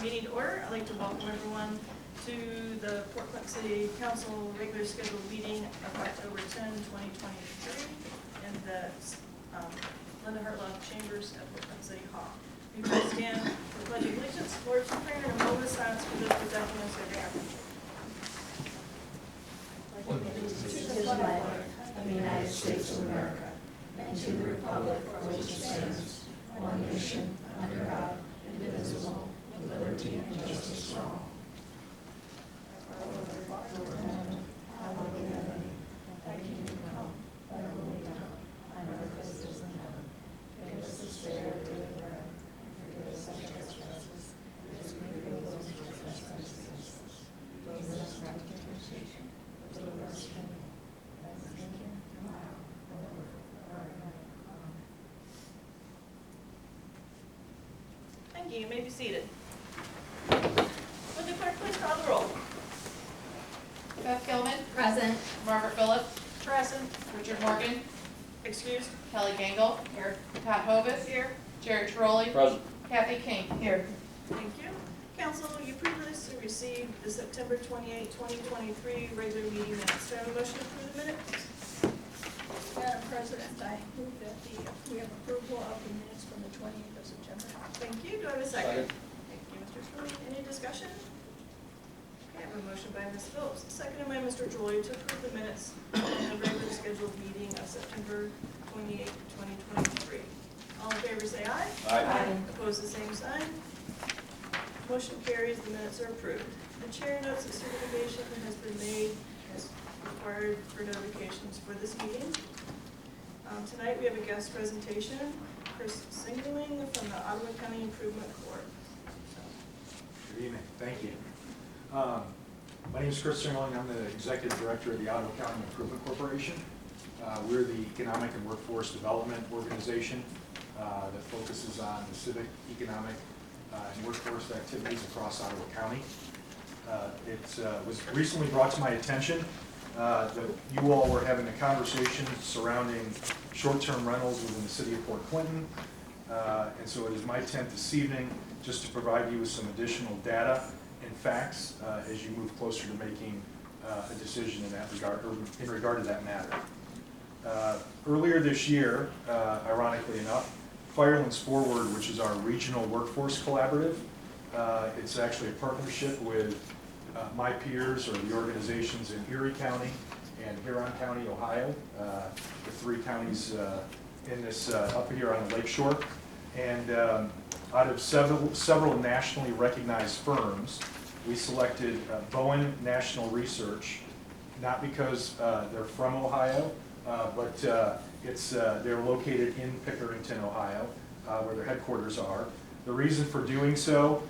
Meeting to order. I'd like to welcome everyone to the Port Clinton City Council regular scheduled meeting of October 10, 2023 in the Linda Hartloff Chambers at Port Clinton City Hall. We will stand for the Pledge of Allegiance. Lord, to prayer and a moment of silence for those protecting us every hour. To the flag of the United States of America and to the republic for which it stands, one nation, under God, indivisible, with liberty and justice for all. Hallowed be thy name. Thy kingdom come, thy will be done, on earth as it is in heaven. Give us this day our daily bread, and forgive us our trespasses, as we forgive those who trespass against us. Lead us not into temptation, but deliver us from evil. Thank you. Thank you. You may be seated. Would the clerk please call the roll? Beth Gilman. Present. Margaret Phillips. Present. Richard Morgan. Excused. Kelly Gangle. Here. Pat Hovis. Here. Jerry Trolley. Present. Kathy King. Here. Thank you. Council, you previously received the September 28, 2023 regular meeting minutes. Do I have a motion to approve the minutes? Madam President, I move that we have approval of the minutes from the 28th of September. Thank you. Do I have a second? Second. Thank you, Mr. Trolley. Any discussion? Okay, I have a motion by Ms. Phillips, seconded by Mr. Trolley to approve the minutes of the regular scheduled meeting of September 28, 2023. All in favor say aye. Aye. Opposed, the same sign. Motion carries. The minutes are approved. The chair notes that certification has been made as required for notifications for this meeting. Tonight we have a guest presentation, Chris Singerling from the Ottawa County Improvement Corp. Good evening. Thank you. My name is Chris Singerling. I'm the Executive Director of the Ottawa County Improvement Corporation. We're the economic and workforce development organization that focuses on the civic, economic, and workforce activities across Ottawa County. It was recently brought to my attention that you all were having a conversation surrounding short-term rentals within the city of Port Clinton. And so it is my intent this evening just to provide you with some additional data and facts as you move closer to making a decision in that regard, or in regard to that matter. Earlier this year, ironically enough, Firelands Forward, which is our regional workforce collaborative, it's actually a partnership with my peers or the organizations in Erie County and Huron County, Ohio, the three counties in this up here on the lakeshore. And out of several nationally recognized firms, we selected Bowen National Research, not because they're from Ohio, but they're located in Pickerington, Ohio, where their headquarters are. The reason for doing so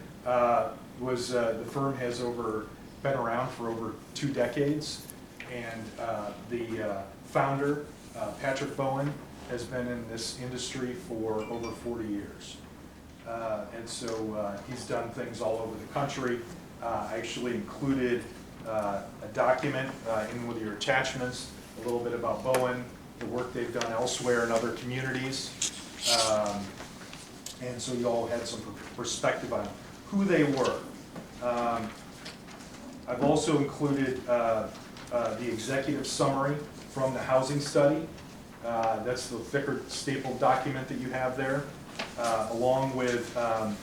was the firm has been around for over 2 decades, and the founder, Patrick Bowen, has been in this industry for over 40 years. And so he's done things all over the country. I actually included a document in with your attachments, a little bit about Bowen, the work they've done elsewhere in other communities. And so you all had some perspective on who they were. I've also included the executive summary from the housing study. That's the thicker stapled document that you have there, along with a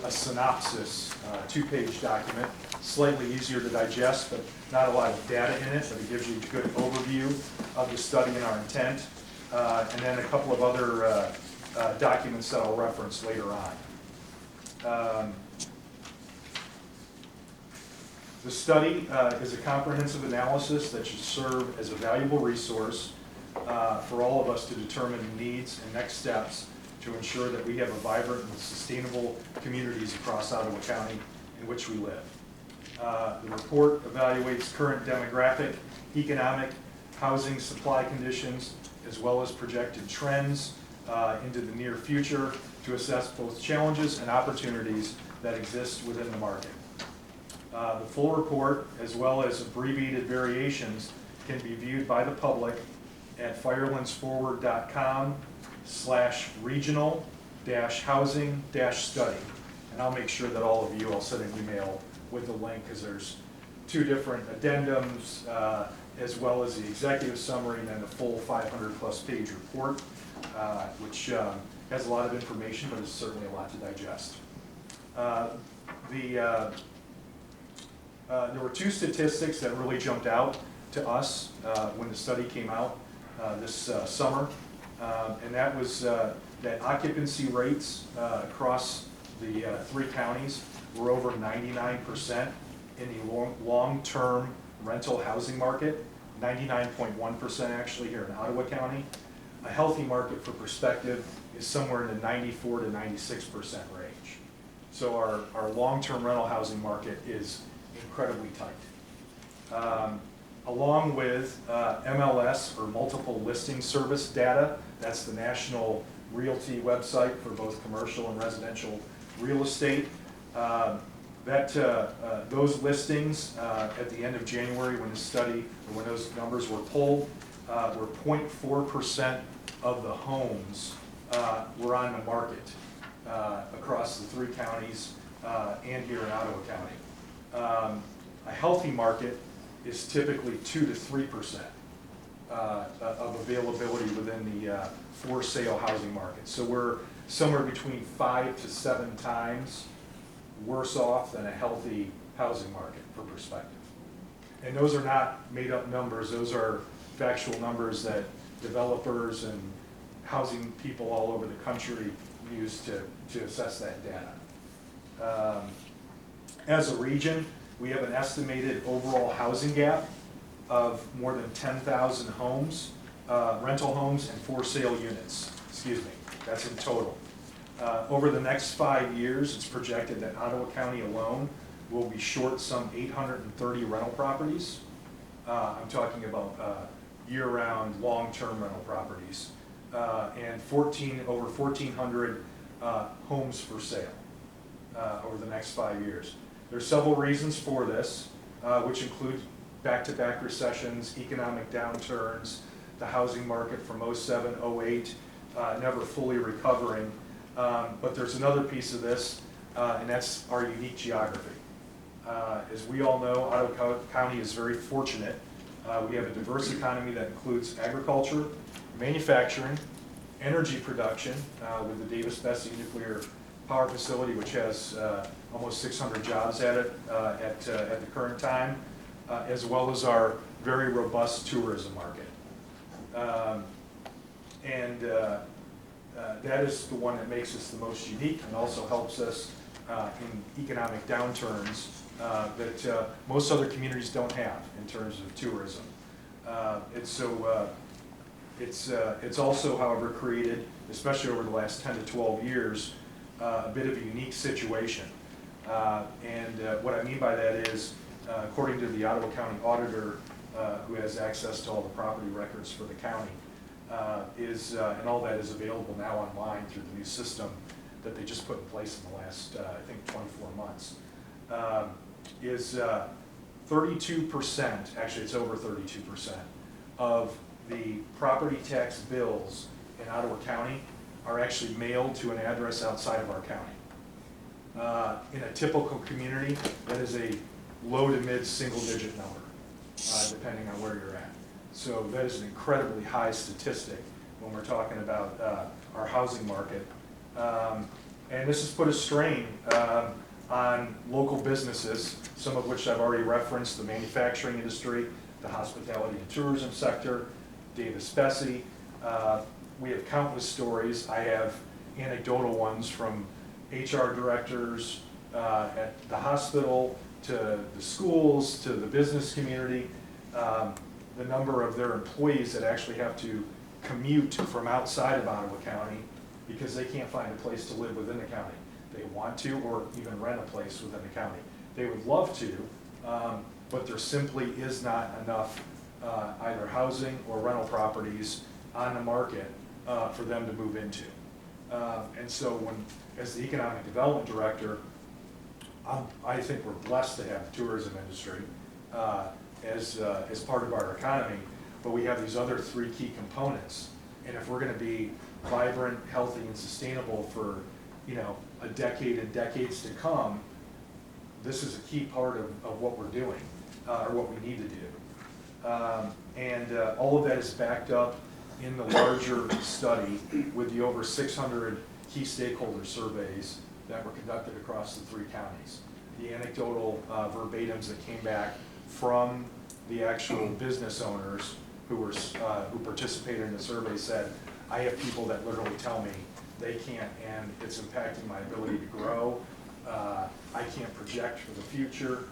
synopsis, 2-page document, slightly easier to digest, but not a lot of data in it, but it gives you a good overview of the study and our intent, and then a couple of other documents that I'll reference later on. The study is a comprehensive analysis that should serve as a valuable resource for all of us to determine needs and next steps to ensure that we have a vibrant and sustainable communities across Ottawa County in which we live. The report evaluates current demographic, economic, housing supply conditions, as well as projected trends into the near future to assess both challenges and opportunities that exist within the market. The full report, as well as abbreviated variations, can be viewed by the public at firelandsforward.com/regional-housing-study. And I'll make sure that all of you, I'll send an email with the link, because there's 2 different addendums, as well as the executive summary and then the full 500-plus page report, which has a lot of information, but is certainly a lot to digest. There were 2 statistics that really jumped out to us when the study came out this summer, and that was that occupancy rates across the 3 counties were over 99% in the long-term rental housing market, 99.1% actually here in Ottawa County. A healthy market, for perspective, is somewhere in the 94 to 96% range. So our long-term rental housing market is incredibly tight. Along with MLS, or multiple listing service data, that's the national realty website for both commercial and residential real estate. Those listings at the end of January, when the study, or when those numbers were pulled, were 0.4% of the homes were on the market across the 3 counties and here in Ottawa County. A healthy market is typically 2 to 3% of availability within the for sale housing market. So we're somewhere between 5 to 7 times worse off than a healthy housing market, for perspective. And those are not made up numbers, those are factual numbers that developers and housing people all over the country use to assess that data. As a region, we have an estimated overall housing gap of more than 10,000 homes, rental homes and for sale units, that's in total. Over the next 5 years, it's projected that Ottawa County alone will be short some 830 rental properties. I'm talking about year-round, long-term rental properties, and over 1,400 homes for sale over the next 5 years. There's several reasons for this, which include back-to-back recessions, economic downturns, the housing market from 07, 08, never fully recovering. But there's another piece of this, and that's our unique geography. As we all know, Ottawa County is very fortunate. We have a diverse economy that includes agriculture, manufacturing, energy production, with the Davis-Besse nuclear power facility, which has almost 600 jobs at it at the current time, as well as our very robust tourism market. That is the one that makes us the most unique and also helps us in economic downturns that most other communities don't have in terms of tourism. It's also, however, created, especially over the last 10 to 12 years, a bit of a unique situation. What I mean by that is, according to the Ottawa County Auditor, who has access to all the property records for the county, and all that is available now online through the new system that they just put in place in the last, I think, 24 months, is 32%, actually it's over 32%, of the property tax bills in Ottawa County are actually mailed to an address outside of our county. In a typical community, that is a low to mid single-digit number, depending on where you're at. So that is an incredibly high statistic when we're talking about our housing market. And this has put a strain on local businesses, some of which I've already referenced: the manufacturing industry, the hospitality and tourism sector, Davis-Besse. We have countless stories. I have anecdotal ones from HR directors at the hospital, to the schools, to the business community, the number of their employees that actually have to commute from outside of Ottawa County because they can't find a place to live within the county. They want to, or even rent a place within the county. They would love to, but there simply is not enough either housing or rental properties on the market for them to move into. And so as the economic development director, I think we're blessed to have the tourism industry as part of our economy, but we have these other 3 key components. And if we're going to be vibrant, healthy, and sustainable for a decade and decades to come, this is a key part of what we're doing, or what we need to do. And all of that is backed up in the larger study with the over 600 key stakeholder surveys that were conducted across the 3 counties. The anecdotal verbatims that came back from the actual business owners who participated in the survey said, I have people that literally tell me they can't, and it's impacting my ability to grow. I can't project for the future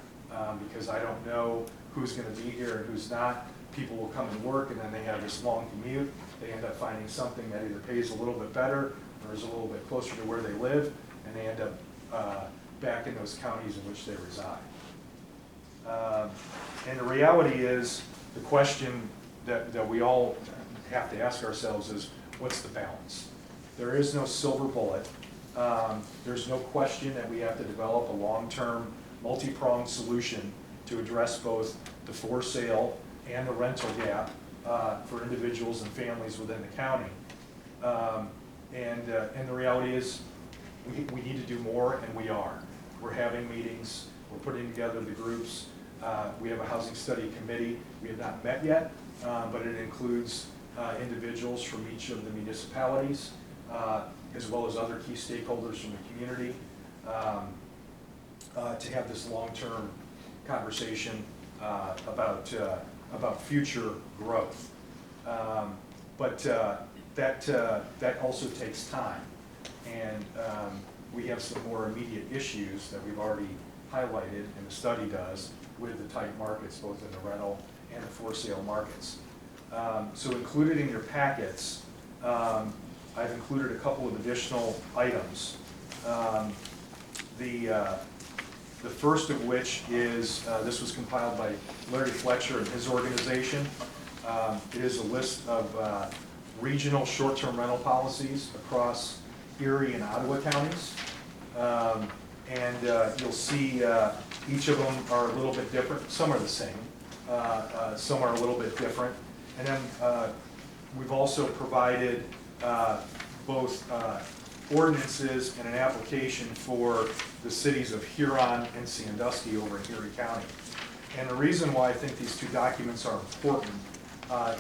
because I don't know who's going to be here and who's not. People will come and work, and then they have this long commute. They end up finding something that either pays a little bit better or is a little bit closer to where they live, and they end up back in those counties in which they reside. And the reality is, the question that we all have to ask ourselves is, what's the balance? There is no silver bullet. There's no question that we have to develop a long-term, multi-pronged solution to address both the for sale and the rental gap for individuals and families within the county. And the reality is, we need to do more, and we are. We're having meetings, we're putting together the groups. We have a housing study committee. We have not met yet, but it includes individuals from each of the municipalities, as well as other key stakeholders from the community, to have this long-term conversation about future growth. But that also takes time, and we have some more immediate issues that we've already highlighted, and the study does, with the tight markets, both in the rental and the for sale markets. So included in your packets, I've included a couple of additional items. The first of which is, this was compiled by Larry Fletcher and his organization. It is a list of regional short-term rental policies across Erie and Ottawa counties. And you'll see each of them are a little bit different. Some are the same. Some are a little bit different. And then we've also provided both ordinances and an application for the cities of Huron and Sandusky over in Erie County. And the reason why I think these 2 documents are important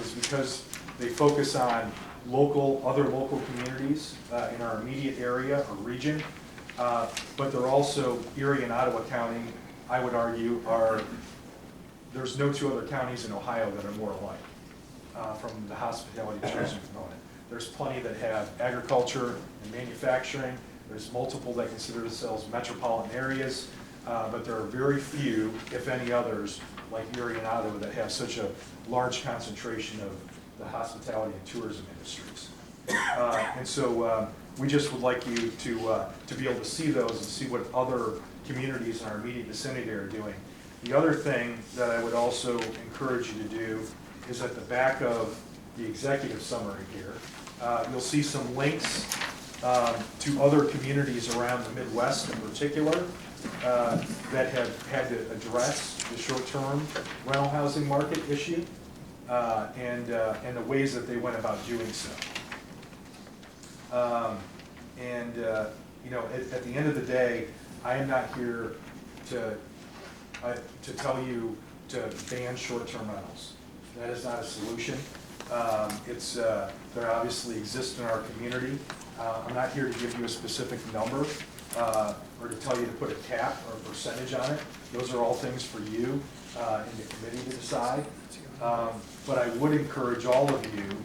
is because they focus on other local communities in our immediate area or region, but they're also Erie and Ottawa County, I would argue, there's no 2 other counties in Ohio that are more alike from the hospitality tourism component. There's plenty that have agriculture and manufacturing. There's multiple that consider themselves metropolitan areas, but there are very few, if any others, like Erie and Ottawa, that have such a large concentration of the hospitality and tourism industries. And so we just would like you to be able to see those and see what other communities in our immediate vicinity are doing. The other thing that I would also encourage you to do is at the back of the executive summary here, you'll see some links to other communities around the Midwest in particular that have had to address the short-term rental housing market issue and the ways that they went about doing so. At the end of the day, I am not here to tell you to ban short-term rentals. That is not a solution. They obviously exist in our community. I'm not here to give you a specific number or to tell you to put a cap or a percentage on it. Those are all things for you in the committee to decide. But I would encourage all of you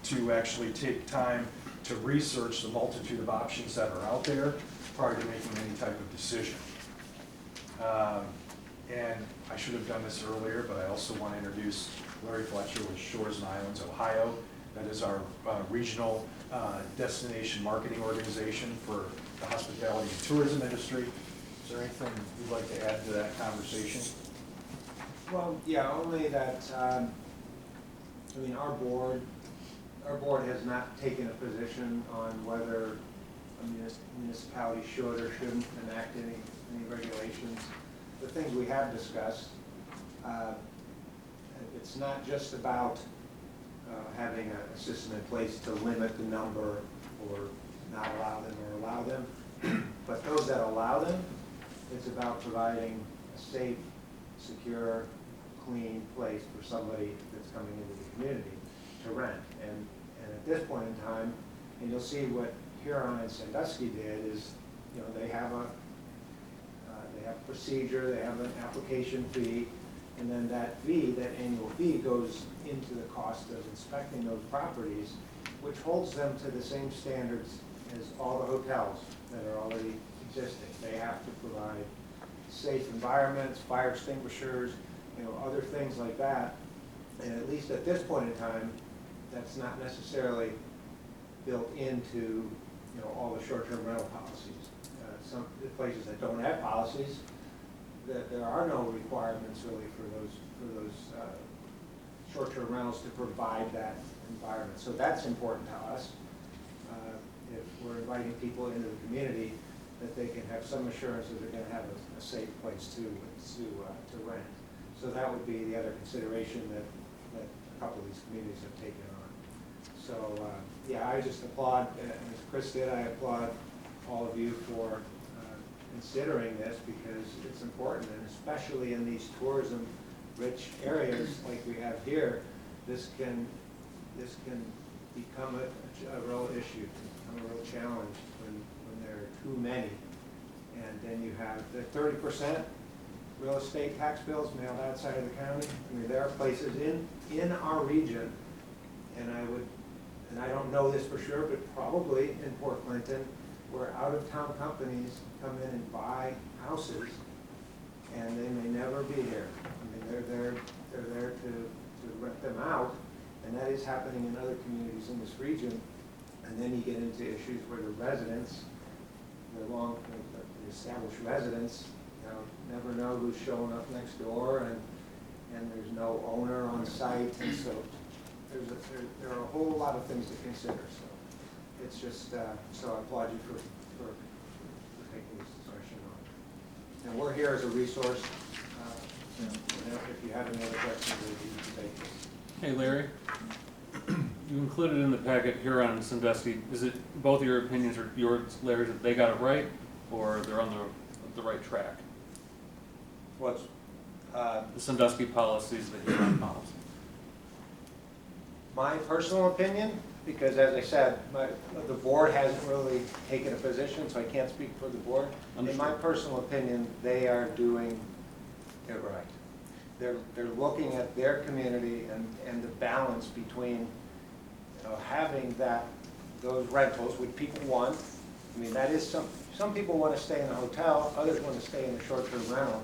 to actually take time to research the multitude of options that are out there prior to making any type of decision. And I should have done this earlier, but I also want to introduce Larry Fletcher with Shores and Islands, Ohio. That is our regional destination marketing organization for the hospitality and tourism industry. Is there anything you'd like to add to that conversation? Well, yeah, only that, our board has not taken a position on whether a municipality should or shouldn't enact any regulations. The things we have discussed, it's not just about having a system in place to limit the number or not allow them or allow them. But those that allow them, it's about providing a safe, secure, clean place for somebody that's coming into the community to rent. And at this point in time, and you'll see what Huron and Sandusky did is, you know, they have a procedure, they have an application fee, and then that fee, that annual fee, goes into the cost of inspecting those properties, which holds them to the same standards as all the hotels that are already existing. They have to provide safe environments, fire extinguishers, you know, other things like that. And at least at this point in time, that's not necessarily built into, you know, all the short-term rental policies. Some places that don't have policies, that there are no requirements really for those short-term rentals to provide that environment. So that's important to us. If we're inviting people into the community, that they can have some assurance that they're going to have a safe place to rent. So that would be the other consideration that a couple of these communities have taken on. So yeah, I just applaud, as Chris did, I applaud all of you for considering this, because it's important, and especially in these tourism-rich areas like we have here, this can become a real issue, become a real challenge when there are too many. And then you have the 30% real estate tax bills mailed outside of the county. I mean, there are places in our region, and I don't know this for sure, but probably in Port Clinton, where out-of-town companies come in and buy houses, and they may never be here. I mean, they're there to rent them out, and that is happening in other communities in this region. And then you get into issues where the residents, the established residents, you know, never know who's showing up next door, and there's no owner on site, and so there are a whole lot of things to consider. So it's just, so I applaud you for taking this discussion on. And we're here as a resource. You know, if you have any other questions, you can take this. Hey Larry, you included in the packet Huron and Sandusky. Is it both of your opinions or yours, Larry, that they got it right, or they're on the right track? What's The Sandusky policies, the Huron policy. my personal opinion, because as I said, the board hasn't really taken a position, so I can't speak for the board. In my personal opinion, they are doing it right. They're looking at their community and the balance between, you know, having those rentals, which people want. I mean, that is some people want to stay in a hotel, others want to stay in a short-term rental,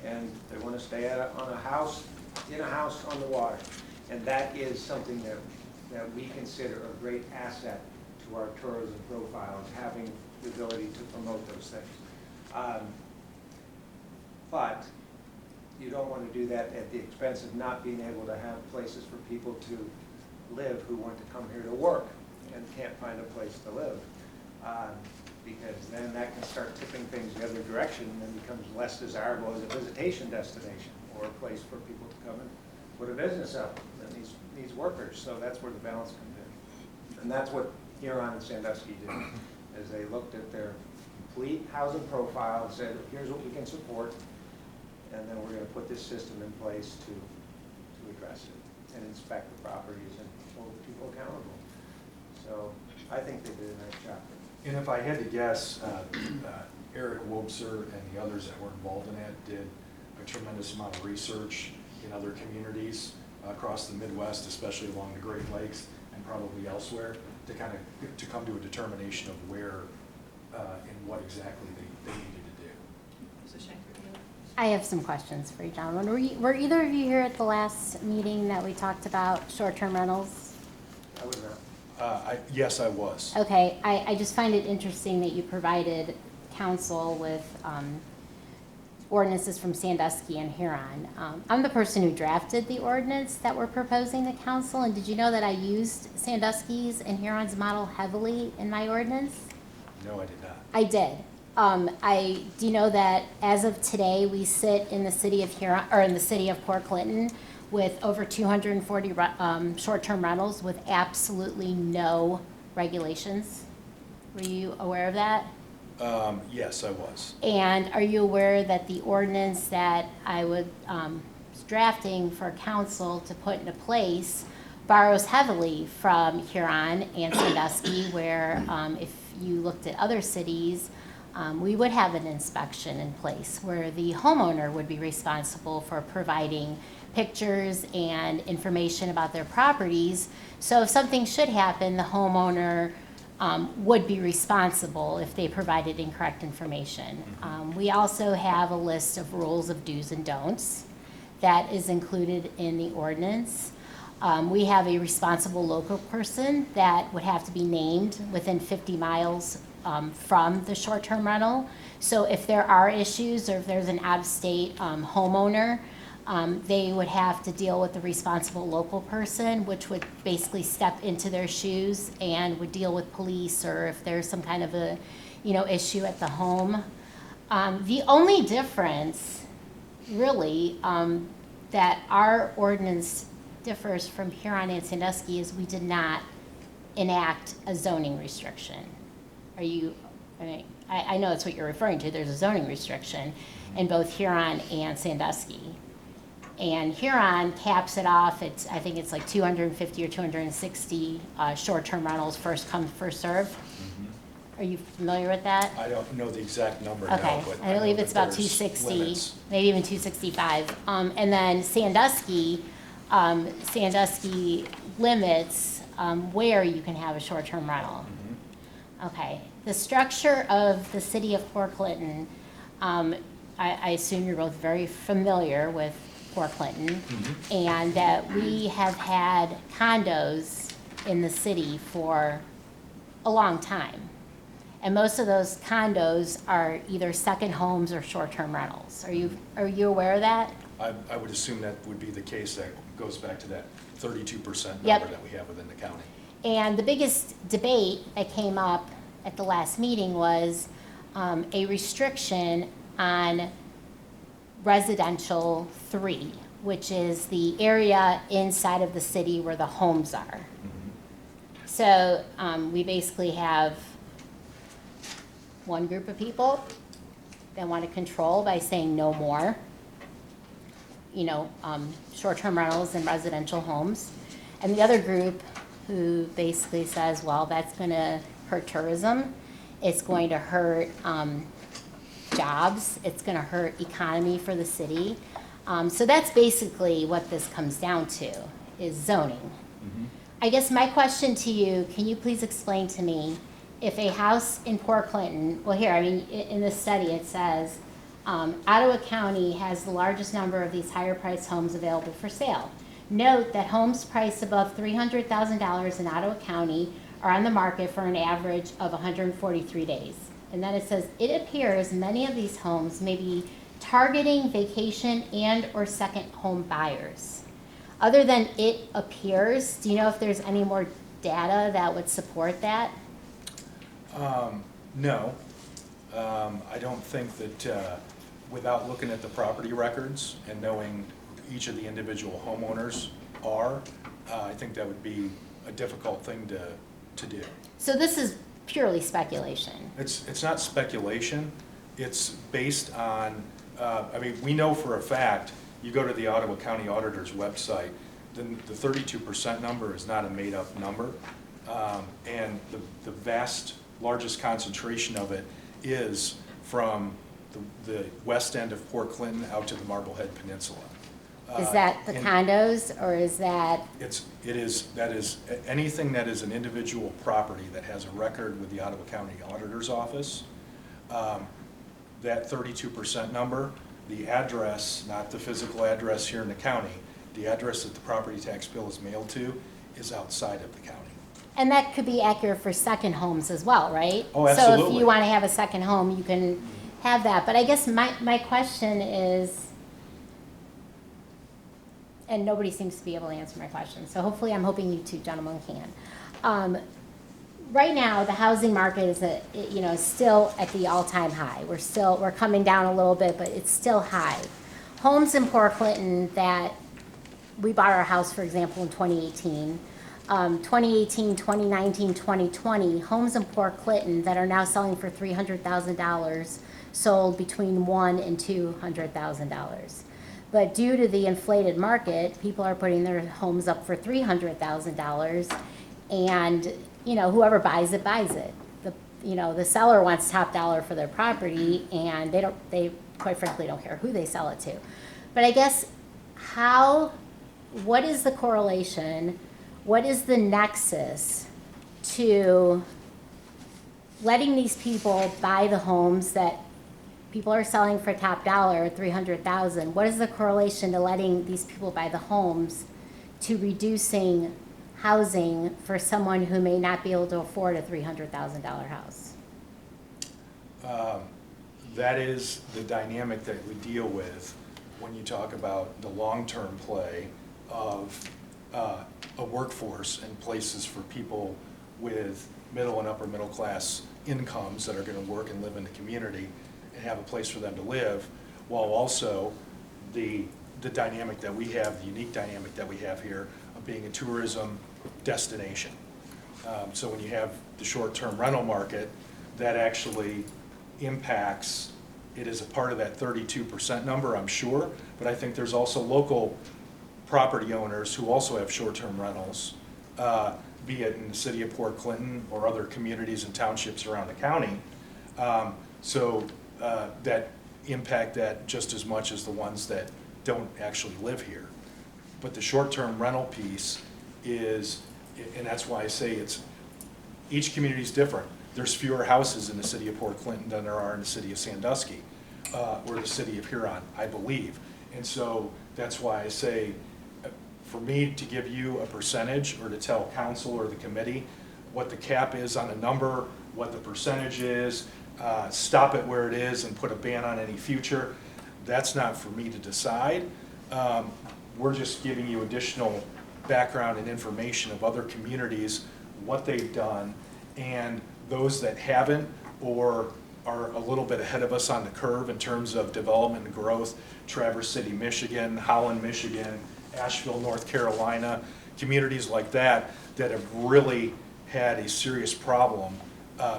and they want to stay in a house on the water. And that is something that we consider a great asset to our tourism profile, is having the ability to promote those things. But you don't want to do that at the expense of not being able to have places for people to live who want to come here to work and can't find a place to live. Because then that can start tipping things the other direction and then becomes less desirable as a visitation destination or a place for people to come and put a business up that needs workers. So that's where the balance comes in. And that's what Huron and Sandusky did, as they looked at their complete housing profile and said, here's what we can support, and then we're going to put this system in place to address it and inspect the properties and hold people accountable. So I think they did a nice job. And if I had to guess, Eric Wobser and the others that were involved in that did a tremendous amount of research in other communities across the Midwest, especially along the Great Lakes and probably elsewhere, to kind of to come to a determination of where and what exactly they needed to do. Mrs. Shanker, do you have- I have some questions for you, gentlemen. Were either of you here at the last meeting that we talked about short-term rentals? I was not. Yes, I was. Okay, I just find it interesting that you provided council with ordinances from Sandusky and Huron. I'm the person who drafted the ordinance that we're proposing to council, and did you know that I used Sandusky's and Huron's model heavily in my ordinance? No, I did not. I did. Do you know that as of today, we sit in the city of Huron, or in the city of Port Clinton, with over 240 short-term rentals with absolutely no regulations? Were you aware of that? Yes, I was. And are you aware that the ordinance that I was drafting for council to put into place borrows heavily from Huron and Sandusky, where if you looked at other cities, we would have an inspection in place where the homeowner would be responsible for providing pictures and information about their properties. So if something should happen, the homeowner would be responsible if they provided incorrect information. We also have a list of rules of do's and don'ts that is included in the ordinance. We have a responsible local person that would have to be named within 50 miles from the short-term rental. So if there are issues or if there's an out-of-state homeowner, they would have to deal with the responsible local person, which would basically step into their shoes and would deal with police or if there's some kind of a, issue at the home. The only difference, really, that our ordinance differs from Huron and Sandusky is we did not enact a zoning restriction. I know that's what you're referring to. There's a zoning restriction in both Huron and Sandusky. And Huron caps it off at, I think it's like 250 or 260 short-term rentals, first come, first serve. Are you familiar with that? I don't know the exact number now, Okay, but I believe know it's that about there's 260, limits. maybe even 265. And then Sandusky limits where you can have a short-term rental. Okay, the structure of the city of Port Clinton, I assume you're both very familiar with Port Clinton, and that we have had condos in the city for a long time. And most of those condos are either second homes or short-term rentals. Are you aware of that? I would assume that would be the case. That goes back to that 32% Yep. number that we have within the county. And the biggest debate that came up at the last meeting was a restriction on residential 3, which is the area inside of the city where the homes are. So we basically have one group of people that want to control by saying no more, short-term rentals in residential homes. And the other group who basically says, well, that's going to hurt tourism, it's going to hurt jobs, it's going to hurt economy for the city. So that's basically what this comes down to, is zoning. I guess my question to you, can you please explain to me, if a house in Port Clinton, well here, in this study it says, Ottawa County has the largest number of these higher priced homes available for sale. Note that homes priced above $300,000 in Ottawa County are on the market for an average of 143 days. And then it says, it appears many of these homes may be targeting vacation and or second home buyers. Other than it appears, do you know if there's any more data that would support that? No. I don't think that without looking at the property records and knowing who each of the individual homeowners are, I think that would be a difficult thing to do. So this is purely speculation. It's not speculation. It's based on, we know for a fact, you go to the Ottawa County Auditor's website, then the 32% number is not a made-up number. And the vast, largest concentration of it is from the west end of Port Clinton out to the Marblehead Peninsula. Is that the condos, or is that? That is anything that is an individual property that has a record with the Ottawa County Auditor's Office. That 32% number, the address, not the physical address here in the county, the address that the property tax bill is mailed to is outside of the county. And that could be accurate for second homes as well, right? Oh, So if absolutely. you want to have a second home, you can have that. But I guess my question is, and nobody seems to be able to answer my question, so hopefully I'm hoping you two gentlemen can. Right now, the housing market is still at the all-time high. We're coming down a little bit, but it's still high. Homes in Port Clinton that we bought our house, for example, in 2018, 2018, 2019, 2020, homes in Port Clinton that are now selling for $300,000 sold between $100,000 and $200,000. But due to the inflated market, people are putting their homes up for $300,000, and whoever buys it buys it. The seller wants top dollar for their property, and they quite frankly don't care who they sell it to. But I guess what is the correlation? What is the nexus to letting these people buy the homes that people are selling for top dollar, $300,000? What is the correlation to letting these people buy the homes to reducing housing for someone who may not be able to afford a $300,000 house? That is the dynamic that we deal with when you talk about the long-term play of a workforce and places for people with middle and upper middle class incomes that are going to work and live in the community and have a place for them to live, while also the dynamic that we have, the unique dynamic that we have here of being a tourism destination. So when you have the short-term rental market, that actually impacts, it is a part of that 32% number, I'm sure, but I think there's also local property owners who also have short-term rentals, be it in the city of Port Clinton or other communities and townships around the county. That impact that just as much as the ones that don't actually live here. But the short-term rental piece is, and that's why I say each community is different. There's fewer houses in the city of Port Clinton than there are in the city of Sandusky, or the city of Huron, I believe. And so that's why I say, for me to give you a percentage or to tell council or the committee what the cap is on a number, what the percentage is, stop it where it is and put a ban on any future, that's not for me to decide. We're just giving you additional background and information of other communities, what they've done, and those that haven't or are a little bit ahead of us on the curve in terms of development and growth. Traverse City, Michigan, Holland, Michigan, Asheville, North Carolina, communities like that have really had a serious problem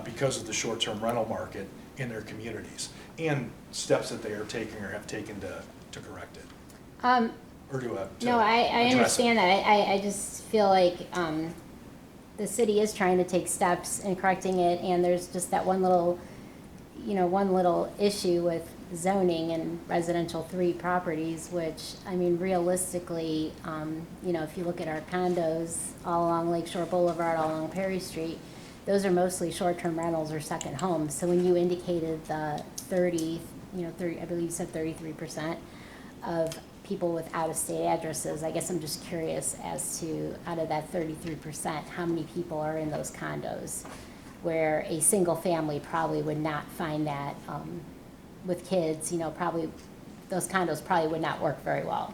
because of the short-term rental market in their communities, and steps that they are taking or have taken to correct it. No, I understand that. I just feel like the city is trying to take steps in correcting it, and there's just that one little issue with zoning and residential 3 properties, which, I mean, realistically, if you look at our condos all along Lakeshore Boulevard, all along Perry Street, those are mostly short-term rentals or second homes. So when you indicated the 30, I believe you said 33% of people with out-of-state addresses, I guess I'm just curious as to, out of that 33%, how many people are in those condos where a single family probably would not find that, with kids, probably those condos probably would not work very well.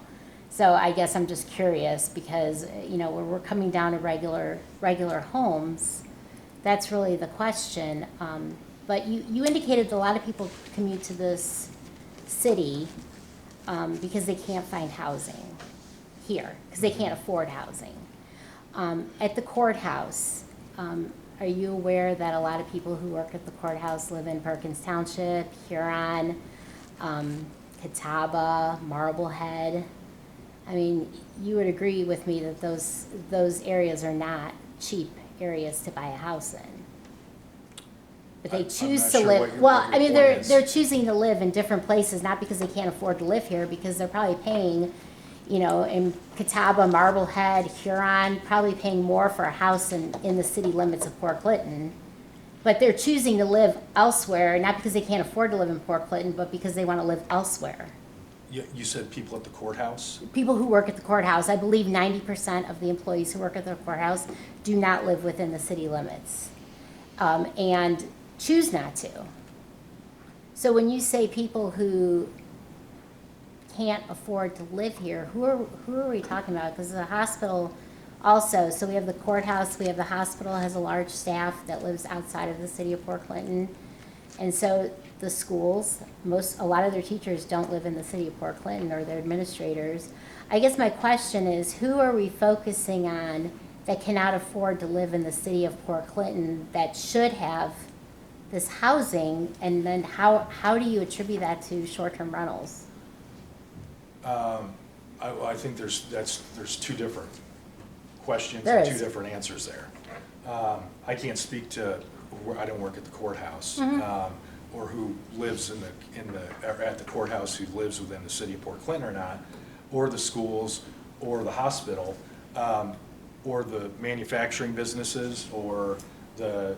So I guess I'm just curious because, where we're coming down to regular homes, that's really the question. But you indicated that a lot of people commute to this city because they can't find housing here, because they can't afford housing. At the courthouse, are you aware that a lot of people who work at the courthouse live in Perkins Township, Huron, Catawba, Marblehead? I mean, you would agree with me that those areas are not cheap areas to buy a house in. But they choose to live, well, I mean, they're choosing to live in different places, not because they can't afford to live here, because they're probably paying, in Catawba, Marblehead, Huron, probably paying more for a house in the city limits of Port Clinton. But they're choosing to live elsewhere, not because they can't afford to live in Port Clinton, but because they want to live elsewhere. You said people at the courthouse? People who work at the courthouse, I believe 90% of the employees who work at the courthouse do not live within the city limits, and choose not to. So when you say people who can't afford to live here, who are we talking about? Because the hospital also, so we have the courthouse, we have the hospital has a large staff that lives outside of the city of Port Clinton. And so the schools, a lot of their teachers don't live in the city of Port Clinton, or their administrators. I guess my question is, who are we focusing on that cannot afford to live in the city of Port Clinton that should have this housing, and then how do you attribute that to short-term rentals? I think there's two different questions There and is. two different answers there. I can't speak to, I don't work at the courthouse, or who lives or at the courthouse, who lives within the city of Port Clinton or not, or the schools, or the hospital, or the manufacturing businesses, or the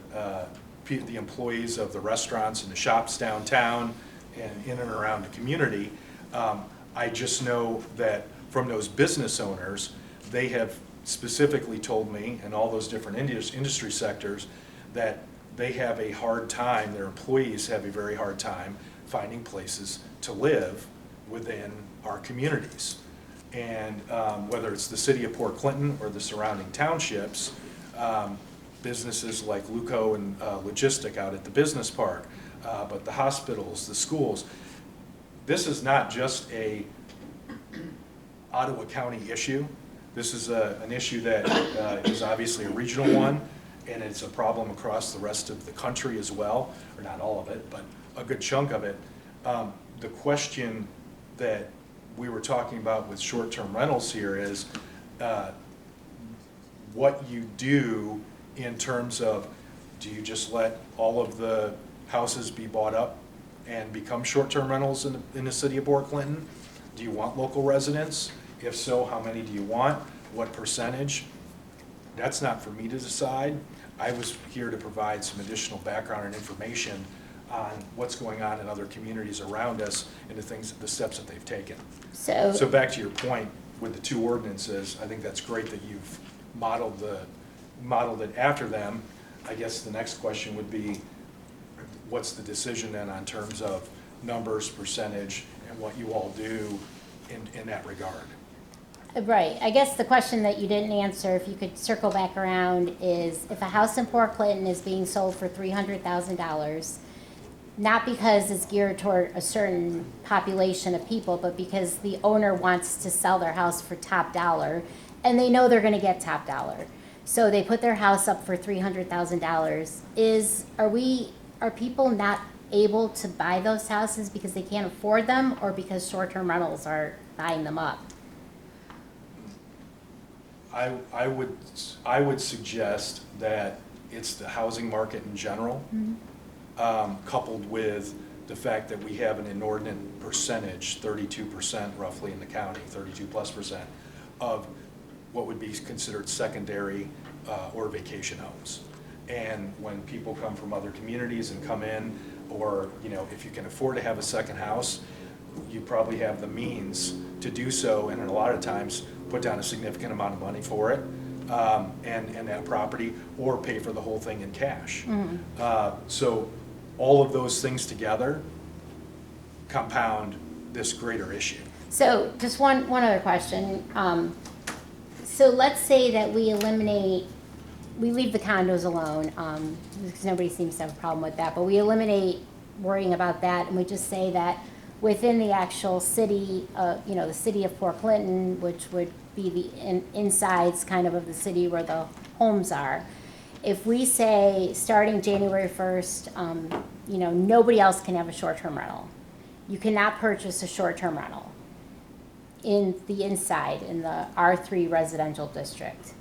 employees of the restaurants and the shops downtown and in and around the community. I just know that from those business owners, they have specifically told me, in all those different industry sectors, that they have a hard time, their employees have a very hard time finding places to live within our communities. And whether it's the city of Port Clinton or the surrounding townships, businesses like Luco and Logistic out at the business park, but the hospitals, the schools, this is not just a Ottawa County issue. This is an issue that is obviously a regional one, and it's a problem across the rest of the country as well, or not all of it, but a good chunk of it. The question that we were talking about with short-term rentals here is what you do in terms of, do you just let all of the houses be bought up and become short-term rentals in the city of Port Clinton? Do you want local residents? If so, how many do you want? What percentage? That's not for me to decide. I was here to provide some additional background and information on what's going on in other communities around us and the steps that they've taken. So back to your point with the two ordinances, I think that's great that you've modeled it after them. I guess the next question would be, what's the decision then on terms of numbers, percentage, and what you all do in that regard? Right. I guess the question that you didn't answer, if you could circle back around, is if a house in Port Clinton is being sold for $300,000, not because it's geared toward a certain population of people, but because the owner wants to sell their house for top dollar, and they know they're going to get top dollar. So they put their house up for $300,000. Are people not able to buy those houses because they can't afford them, or because short-term rentals are buying them up? I would suggest that it's the housing market in general, coupled with the fact that we have an inordinate percentage, 32% roughly in the county, 32+%, of what would be considered secondary or vacation homes. And when people come from other communities and come in, or if you can afford to have a second house, you probably have the means to do so, and a lot of times put down a significant amount of money for it, and that property, or pay for the whole thing in cash. So all of those things together compound this greater issue. So just one other question. So let's say that we leave the condos alone, because nobody seems to have a problem with that, but we eliminate worrying about that, and we just say that within the actual city, the city of Port Clinton, which would be the insides kind of the city where the homes are. If we say, starting January 1st, nobody else can have a short-term rental. You cannot purchase a short-term rental in the inside, in the R3 residential district.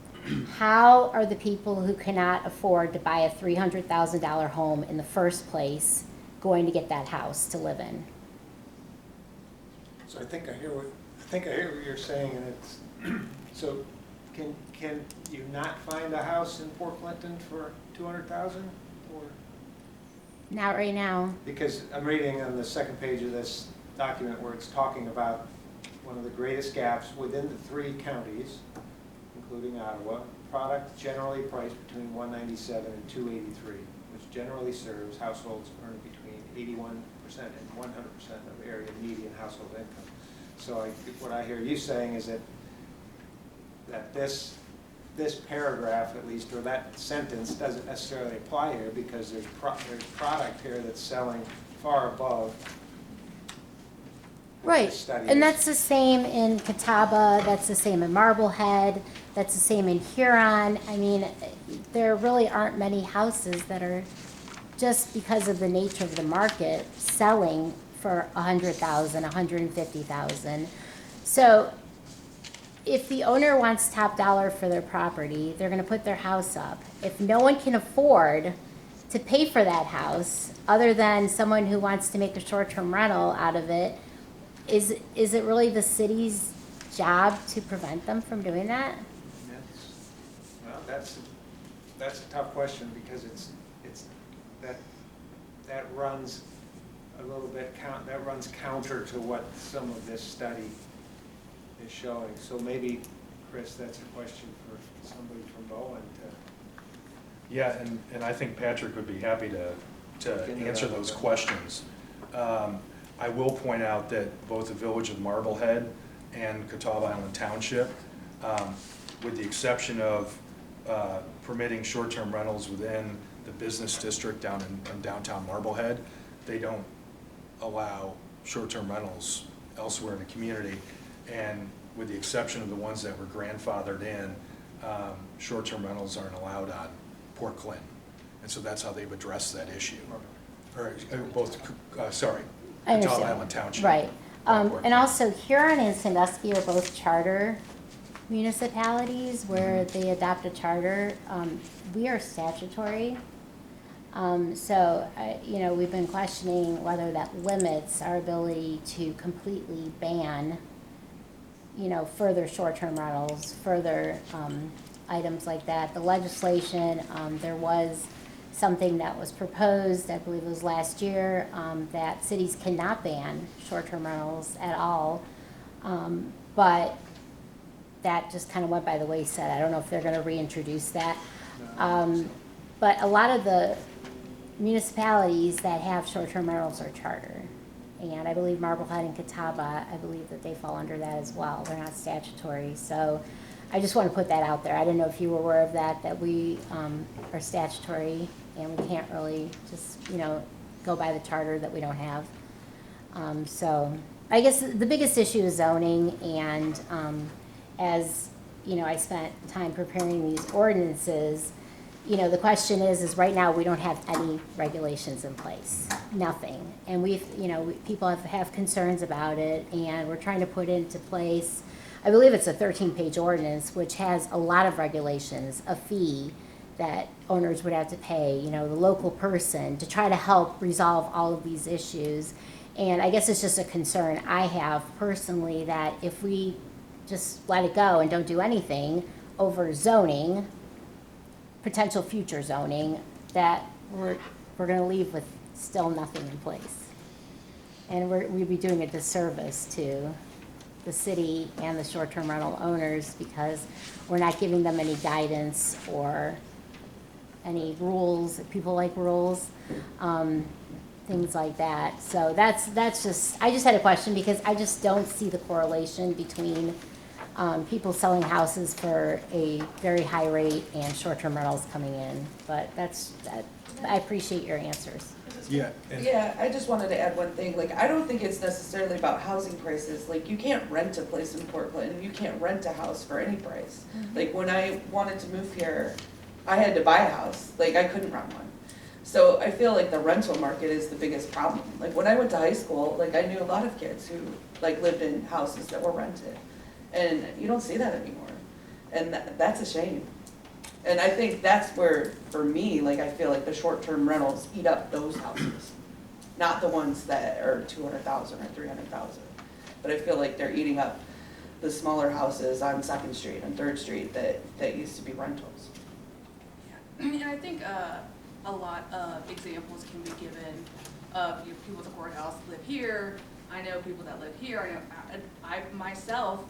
How are the people who cannot afford to buy a $300,000 home in the first place going to get that house to live in? So I think I hear what you're saying, and it's, so can you not find a house in Port Clinton for $200,000, or? Not right now. Because I'm reading on the second page of this document where it's talking about one of the greatest gaps within the three counties, including Ottawa, product generally priced between $197 and $283, which generally serves households earning between 81% and 100% of area median household income. So what I hear you saying is that this paragraph, at least, or that sentence doesn't necessarily apply here, because there's product here that's selling far above Right, study and is. that's the same in Catawba, that's the same in Marblehead, that's the same in Huron. I mean, there really aren't many houses that are, just because of the nature of the market, selling for 100,000, 150,000. So if the owner wants top dollar for their property, they're gonna put their house up. If no one can afford to pay for that house, other than someone who wants to make a short-term rental out of it, is it really the city's job to prevent them from doing that? Well, that's a tough question, because that runs a little bit, that runs counter to what some of this study is showing. So maybe, Chris, that's a question for somebody from Bowen to. Yeah, and I think Patrick would be happy to answer those questions. I will point out that both the Village of Marblehead and Catawba Island Township, with the exception of permitting short-term rentals within the business district down in downtown Marblehead, they don't allow short-term rentals elsewhere in the community. And with the exception of the ones that were grandfathered in, short-term rentals aren't allowed on Port Clinton. And so that's how they've addressed that issue. Or sorry, I Catawba understand. Island Township. Right. Port And Clinton. also Huron and Sandusky are both charter municipalities where Mm-hmm. they adopt a charter. We are statutory. So, we've been questioning whether that limits our ability to completely ban, further short-term rentals, further items like that. The legislation, there was something that was proposed, I believe it was last year, that cities cannot ban short-term rentals at all. But that just kind of went by the wayside. I don't know if they're gonna reintroduce that. But a lot of the municipalities that have short-term rentals are charter. And I believe Marblehead and Catawba, I believe that they fall under that as well. They're not statutory. So I just want to put that out there. I don't know if you were aware of that we are statutory and we can't really just, go by the charter that we don't have. So I guess the biggest issue is zoning, and as, I spent time preparing these ordinances, the question is right now we don't have any regulations in place, nothing. And people have concerns about it, and we're trying to put into place, I believe it's a 13-page ordinance, which has a lot of regulations, a fee that owners would have to pay, the local person, to try to help resolve all of these issues. And I guess it's just a concern I have personally, that if we just let it go and don't do anything over zoning, potential future zoning, that we're gonna leave with still nothing in place. And we'd be doing a disservice to the city and the short-term rental owners, because we're not giving them any guidance or any rules. People like rules, things like that. So that's just, I just had a question, because I just don't see the correlation between people selling houses for a very high rate and short-term rentals coming in. But I appreciate your answers. Yeah, and Yeah, I just wanted to add one thing, I don't think it's necessarily about housing prices, you can't rent a place in Port Clinton, you can't rent a house for any price. When I wanted to move here, I had to buy a house, I couldn't rent one. So I feel like the rental market is the biggest problem. When I went to high school, I knew a lot of kids who, lived in houses that were rented. And you don't see that anymore. And that's a shame. And I think that's where, for me, I feel like the short-term rentals eat up those houses. Not the ones that are 200,000 or 300,000. But I feel like they're eating up the smaller houses on 2nd Street and 3rd Street that used to be rentals. And I think a lot of examples can be given of people at the courthouse live here. I know people that live here. I myself,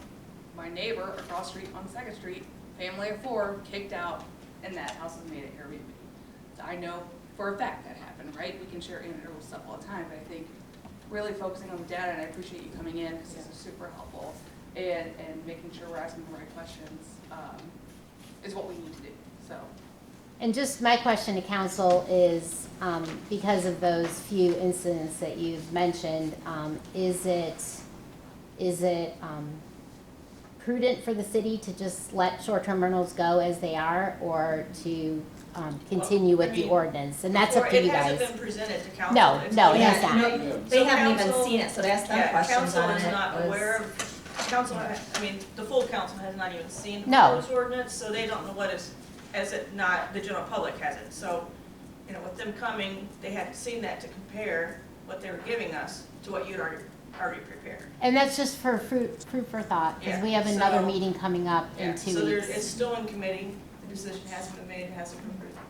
my neighbor across the street on 2nd Street, family of 4, kicked out, and that house was made an Airbnb. So I know for a fact that happened, right? We can share anecdotal stuff all the time, but I think really focusing on the data, and I appreciate you coming in, because this is super helpful, and making sure we're asking the right questions is what we need to do, so. And just my question to council is, because of those few incidents that you've mentioned, is it is it prudent for the city to just let short-term rentals go as they are, or to continue with the ordinance? And that's up to you It hasn't guys. been presented to council. No, It's no, it been- has Yeah, not. no, they So haven't even council- seen it, so that's their Yeah, questions council on is it. not was- aware of, council, I mean, the full council has not even seen the No. proposed ordinance, so they don't know what is, as it not, the general public hasn't. So, you know, with them coming, they hadn't seen that to compare what they were giving us to what you'd already prepared. And that's just for food for thought, because Yeah, we have another so- meeting coming up in Yeah, 2 so weeks. it's still in committee, the decision hasn't been made, it hasn't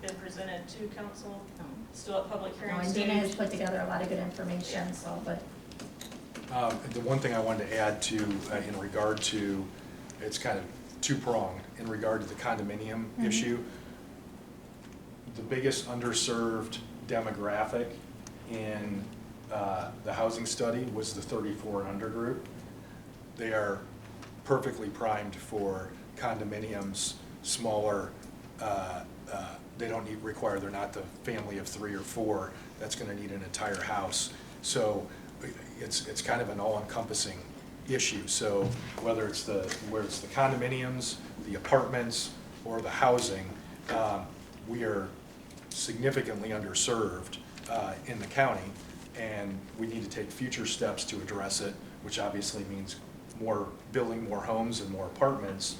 been presented to council, still at public No, hearing and Dina has stage. put together a lot of good information, so, but The one thing I wanted to add to, in regard to, it's kind of two-pronged, in regard to the condominium issue. The biggest underserved demographic in the housing study was the 34 and under group. They are perfectly primed for condominiums, smaller, they don't require, they're not the family of 3 or 4 that's gonna need an entire house. So it's kind of an all-encompassing issue. So whether it's the condominiums, the apartments, or the housing, we are significantly underserved in the county, and we need to take future steps to address it, which obviously means building more homes and more apartments,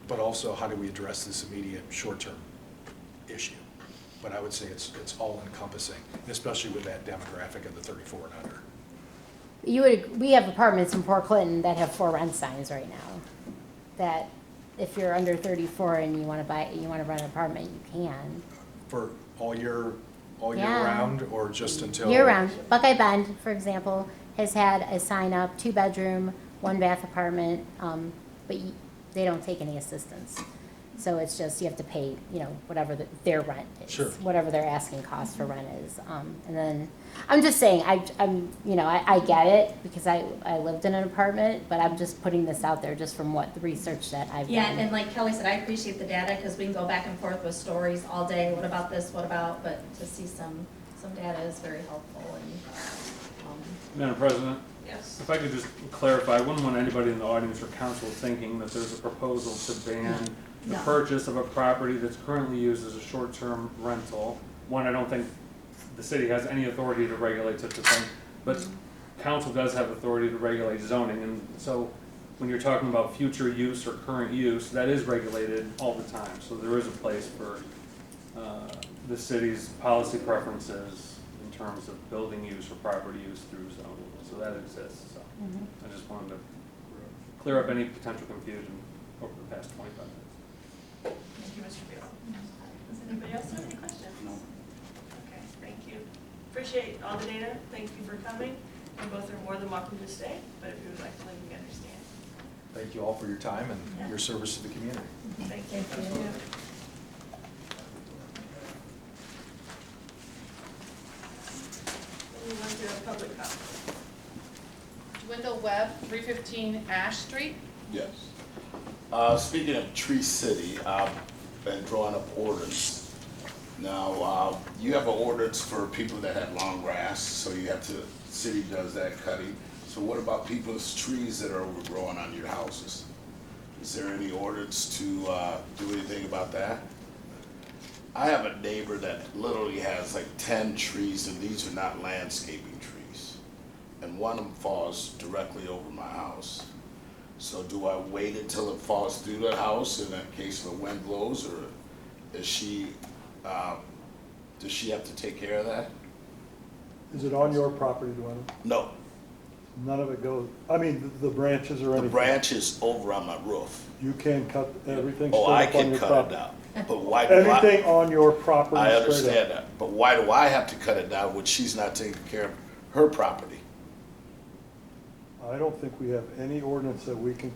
but also how do we address this immediate short-term issue? But I would say it's all-encompassing, especially with that demographic of the 34 and under. We have apartments in Port Clinton that have for rent signs right now. That if you're under 34 and you want to rent an apartment, you can. For all year Yeah. round, or just until? Year round. Buckeye Bend, for example, has had a sign up, 2-bedroom, 1-bath apartment, but they don't take any assistance. So it's just, you have to pay, whatever their rent is. Sure. Whatever their asking cost for rent is. And then, I'm just saying, I get it, because I lived in an apartment, but I'm just putting this out there just from what the research that I've done. yeah, and like Kelly said, I appreciate the data, because we can go back and forth with stories all day, what about this, what about, but to see some data is very helpful, and, Madam President, Yes. if I could just clarify, I wouldn't want anybody in the audience or council thinking that there's a proposal to ban the No. purchase of a property that's currently used as a short-term rental. One, I don't think the city has any authority to regulate such a thing, but council does have authority to regulate zoning, and so when you're talking about future use or current use, that is regulated all the time. So there is a place for the city's policy preferences in terms of building use or property use through zoning, so that exists. So I just wanted to clear up any potential confusion over the past 25 minutes. Thank you, Mr. Beal. Does anybody else have any questions? No. Okay, thank you. Appreciate all the data. Thank you for coming. You both are more than welcome to stay, but if you would like to leave, we understand. Thank you all for your time and your service to the community. Thank you. Thank you. Then we want to do a public comment. Wendell Webb, 315 Ash Street. Yes. Speaking of Tree City, I've been drawing up orders. Now, you have an ordinance for people that have long grass, so you have to, city does that cutting. So what about people's trees that are overgrowing on your houses? Is there any ordinance to do anything about that? I have a neighbor that literally has like 10 trees, and these are not landscaping trees. And one of them falls directly over my house. So do I wait until it falls through the house in case the wind blows, or is she, does she have to take care of that? Is it on your property, Dwayne? No, None of it goes, I mean, the branches or the anything? branch is over on my roof. You can cut everything Oh, straight I up on can your cut property? it down, but why do Everything on your property I straight up? understand that, but why do I have to cut it down when she's not taking care of her property? I don't think we have any ordinance that we can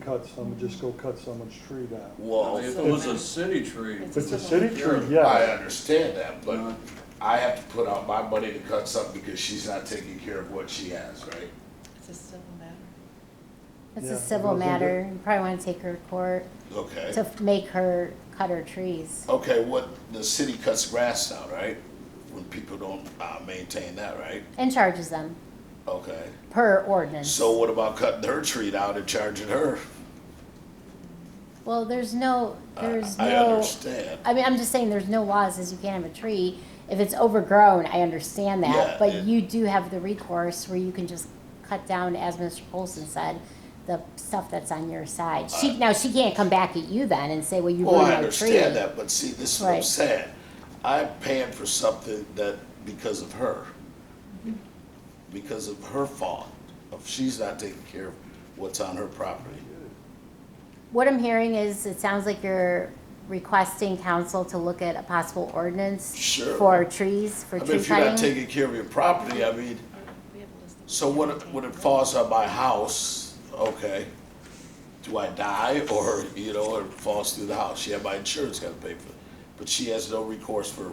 just go cut someone's tree down. Well, If it was a city tree, If it's a city tree, I yeah. understand that, but I have to put out my money to cut something because she's not taking care of what she has, right? It's a civil matter. It's Yeah, a it civil goes into- matter. You probably want to take her to court Okay. to make her cut her trees. Okay, the city cuts grass down, right? When people don't maintain that, right? And charges them. Okay. per ordinance. So what about cutting her tree down and charging her? Well, there's no, I understand. I mean, I'm just saying, there's no law that says you can't have a tree. If it's overgrown, I understand Yeah, that, but it- you do have the recourse where you can just cut down, as Mr. Polson said, the stuff that's on your side. Now, she can't come back at you then and say, well, you Oh, ruined I my tree. understand that, but see, this is what I'm Right. saying. I'm paying for something that, because of her. Because of her fault, if she's not taking care of what's on her property. What I'm hearing is, it sounds like you're requesting council to look at a possible ordinance Sure. for trees, for I mean, tree if you're not cutting. taking care of your property, I mean, so when it falls on my house, okay, do I die or, you know, or it falls through the house? Yeah, my insurance gotta pay for it. But she has no recourse for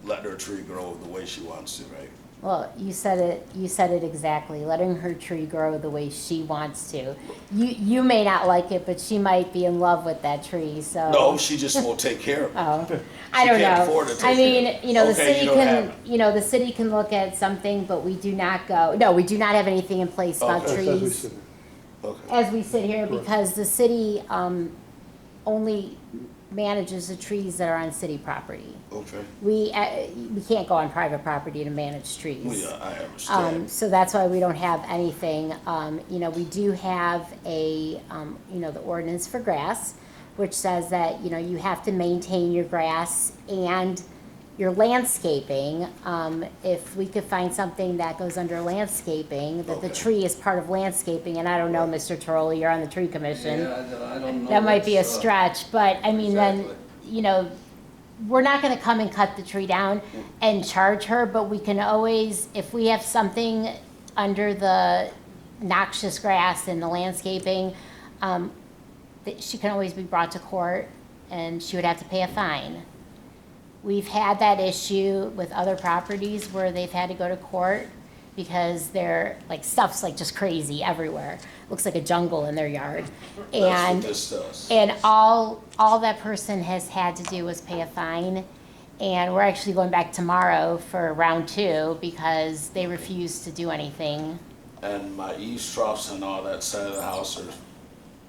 letting her tree grow the way she wants to, right? Well, you said it exactly, letting her tree grow the way she wants to. You may not like it, but she might be in love with that tree, so. No, she just won't take care of it. Oh, I She don't can't know. afford to take I mean, care of it. you know, the Okay, city you don't have can, it. the city can look at something, but we do not we do not have anything in place about Okay. Just as we trees sit here. Okay. as we sit here, because the city, only manages the trees that are on city property. Okay. We can't go on private property to manage trees. Well, yeah, I understand. So that's why we don't have anything. We do have the ordinance for grass, which says that, you have to maintain your grass and your landscaping. If we could find something that goes under landscaping, that the Okay. tree is part of landscaping, and I don't know, Mr. Toroli, you're on the tree commission. I don't know. That might be a what's, stretch, but I mean, then, Exactly. we're not gonna come and cut the tree down and charge her, but we can always, if we have something under the noxious grass and the landscaping, that she can always be brought to court and she would have to pay a fine. We've had that issue with other properties where they've had to go to court because they're, stuff's just crazy everywhere. Looks like a jungle in their yard. That's And what this does. and all that person has had to do was pay a fine. And we're actually going back tomorrow for round 2 because they refused to do anything. And my eaves troughs and all that side of the house are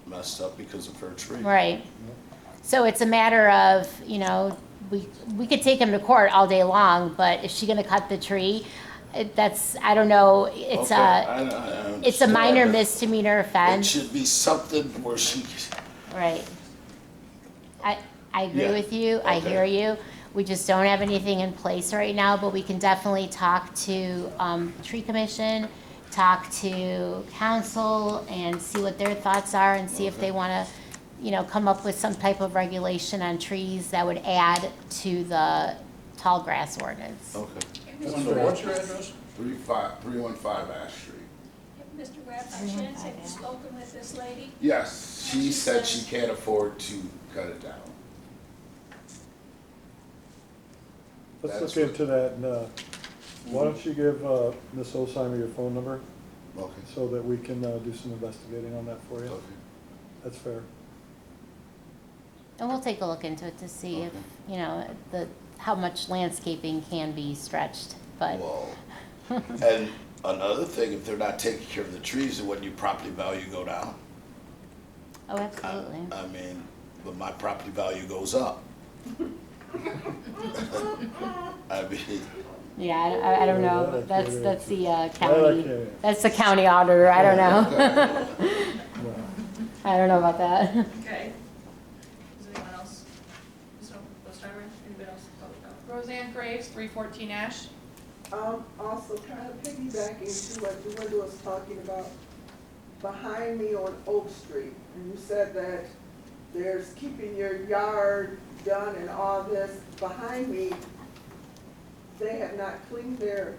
messed up because of her tree. Right. So it's a matter of, we could take him to court all day long, but is she gonna cut the tree? I don't know, it's Okay, I it's a minor understand. misdemeanor It offense. should be something where she, Right. I agree Yeah. with you, I Okay. hear you. We just don't have anything in place right now, but we can definitely talk to, tree commission, talk to council and see what their thoughts are and see if they wanna, come up with some type of regulation on trees that would add to the tall grass ordinance. okay. Mr. What's Webb, your address? 315 Ash Street. Mr. Webb, by chance, have you spoken with this lady? Yes, she said she can't afford to cut it down. Let's That's look into that, and, why don't you give, Ms. Osheimer your phone number, Okay. so that we can, do some investigating on that for you? Okay. That's fair. And we'll take a look into it to see if, how much landscaping can be stretched, but. Well, and another thing, if they're not taking care of the trees, then wouldn't your property value go down? Oh, absolutely. I mean, but my property value goes up. I mean, Yeah, I don't know, Yeah, that's the Yeah, county, okay. that's the county auditor, I don't know. No. I don't know about that. Okay. Is anyone else? So, Westheimer, anybody else? Roseanne Graves, 314 Ash. Also kind of piggybacking to what DeWinda was talking about, behind me on Oak Street, and you said that there's keeping your yard done and all this. Behind me, they have not cleaned their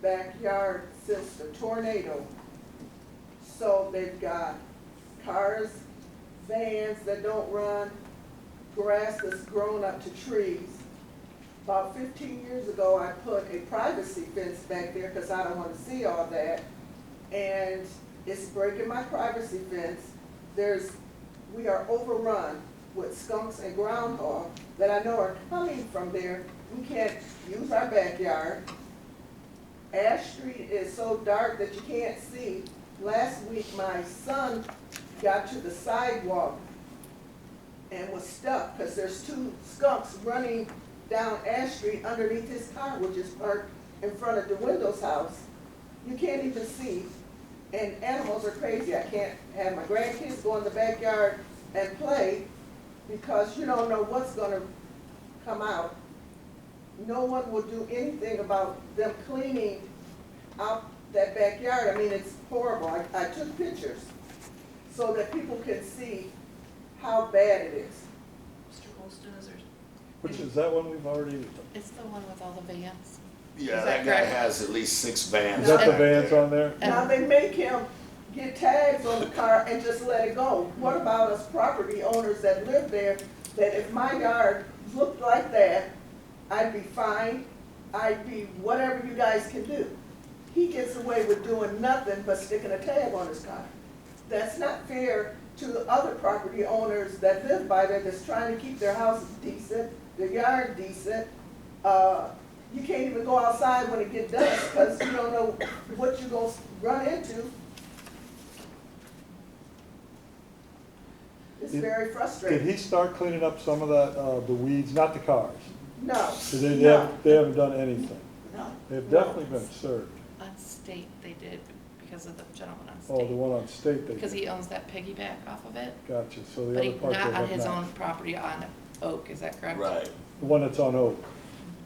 backyard since the tornado. So they've got cars, vans that don't run, grass that's grown up to trees. About 15 years ago, I put a privacy fence back there because I don't want to see all that. And it's breaking my privacy fence. We are overrun with skunks and groundhog that I know are coming from there. We can't use our backyard. Ash Street is so dark that you can't see. Last week, my son got to the sidewalk and was stuck because there's two skunks running down Ash Street underneath his car, which is parked in front of the Windows house. You can't even see, and animals are crazy. I can't have my grandkids go in the backyard and play because you don't know what's gonna come out. No one will do anything about them cleaning out that backyard. I mean, it's horrible. I took pictures so that people can see how bad it is. Mr. Holston, is there? Which is that one we've already, It's the one with all the vans. Yeah, Is that that guy correct? has at least 6 vans. is that the back vans there. on there? Now they make him get tags on the car and just let it go. What about us property owners that live there, that if my yard looked like that, I'd be fined, I'd be whatever you guys can do. He gets away with doing nothing but sticking a tag on his car. That's not fair to the other property owners that live by there that's trying to keep their houses decent, their yard decent. You can't even go outside when it gets dusk because you don't know what you're gonna run into. It's very Did frustrating. he start cleaning up some of that, the weeds, not the cars? No, 'Cause they no, haven't done anything. no. They've definitely been served. On State, they did, because of the gentleman on Oh, the State. one on State they Because did. he owns that piggyback off of it, Gotcha, so the but other part they not on have his not. own property on Oak, is that correct? Right. The one that's on Oak.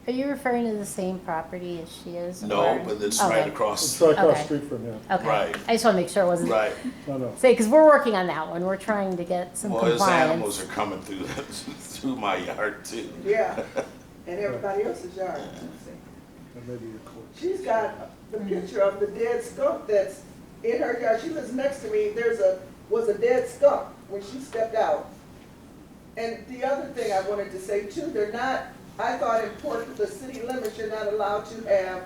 Are you referring to the same property as she is? No, or- but it's Okay. right It's across. right across Okay. the street from him. Okay, Right. I just want to make sure it wasn't. Right. No. Say, because we're working on that one, we're trying to get some Well, his animals compliance. are coming through, through my yard too. Yeah, and everybody else's yard. And maybe you're close. She's got the picture of the dead skunk that's in her yard. She lives next to me. Was a dead skunk when she stepped out. And the other thing I wanted to say too, I thought in the city limits, you're not allowed to have,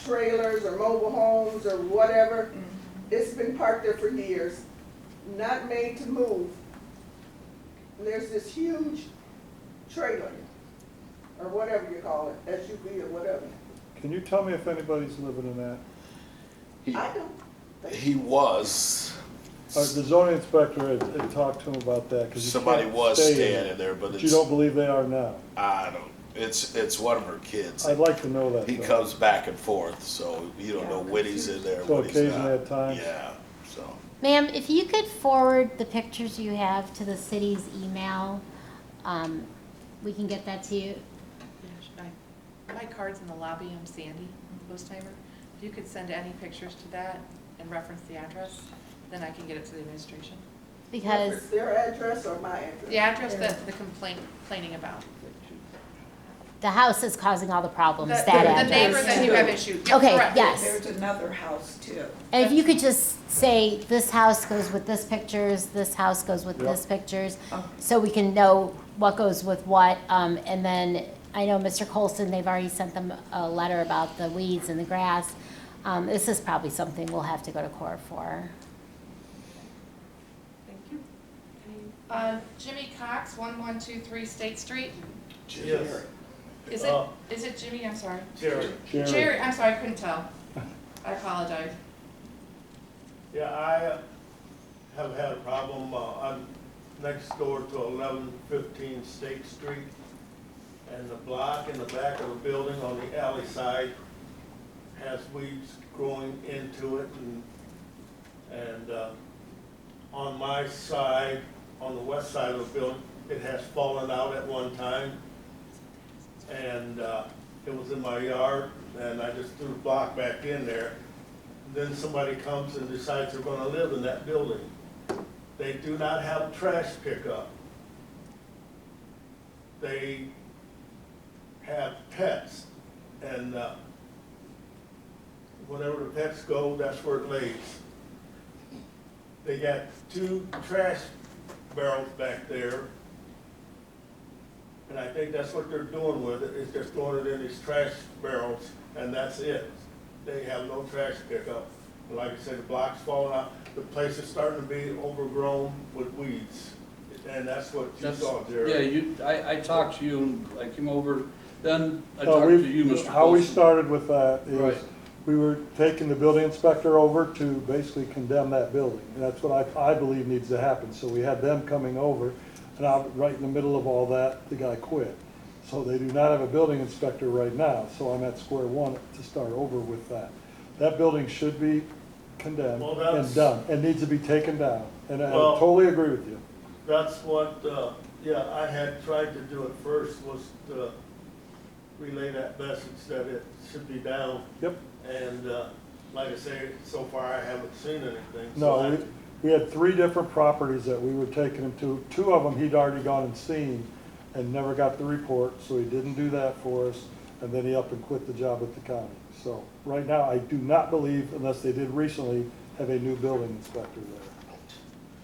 trailers or mobile homes or whatever. It's been parked there for years, not made to move. And there's this huge trailer, or whatever you call it, SUV or whatever. Can you tell me if anybody's living in that? He, I don't. he was, The zoning inspector had talked to him about that, because somebody was staying in there, but But you it's, don't believe they are now? I don't, it's one of her kids. I'd like to know that. He though. comes back and forth, so you don't know when he's in there, So when he's occasionally not. at times? Yeah, so. Ma'am, if you could forward the pictures you have to the city's email, we can get that to you. My card's in the lobby, I'm Sandy, post timer. If you could send any pictures to that and reference the address, then I can get it to the administration. Because, Reference their address or my address? The address that the complaining about. the house is causing all the problems, The- that The address. neighbor that you have issued. Yep, Okay, correct. yes. There's another house too. And if you could just say, this house goes with this pictures, this house goes with Yep. this pictures, Oh. so we can know what goes with what. And then, I know Mr. Colson, they've already sent them a letter about the weeds and the grass. This is probably something we'll have to go to court for. Thank you. Any- Jimmy Cox, 1123 State Street. Yes. Is it Jimmy? I'm sorry. Jerry. Jerry, I'm sorry, I couldn't tell. I apologize. Yeah, I have had a problem, I'm next door to 1115 State Street, and the block in the back of the building on the alley side has weeds growing into it, and on my side, on the west side of the building, it has fallen out at one time, and it was in my yard, and I just threw the block back in there. Then somebody comes and decides they're gonna live in that building. They do not have trash pickup. They have pets, and whenever the pets go, that's where it lays. They got 2 trash barrels back there, and I think that's what they're doing with it, is just throwing it in these trash barrels, and that's it. They have no trash pickup. And like I said, the block's falling out, the place is starting to be overgrown with weeds, and that's what you saw, Jerry. Yeah, I talked to you, and I came over then I No, talked to we've- you, Mr. How we Colson. started with that is, Right. we were taking the building inspector over to basically condemn that building. And that's what I believe needs to happen. So we had them coming over, and right in the middle of all that, the guy quit. So they do not have a building inspector right now, so I'm at square one to start over with that. That building should be condemned Well, and that's- done, and needs to be taken down. And I Well- totally agree with you. That's what, yeah, I had tried to do it first, was to relay that message that it should be down. Yep. And, like I say, so far I haven't seen anything. So No, I- we had 3 different properties that we were taking him to. 2 of them he'd already gone and seen and never got the report, so he didn't do that for us. And then he up and quit the job at the county. So right now, I do not believe, unless they did recently, have a new building inspector there.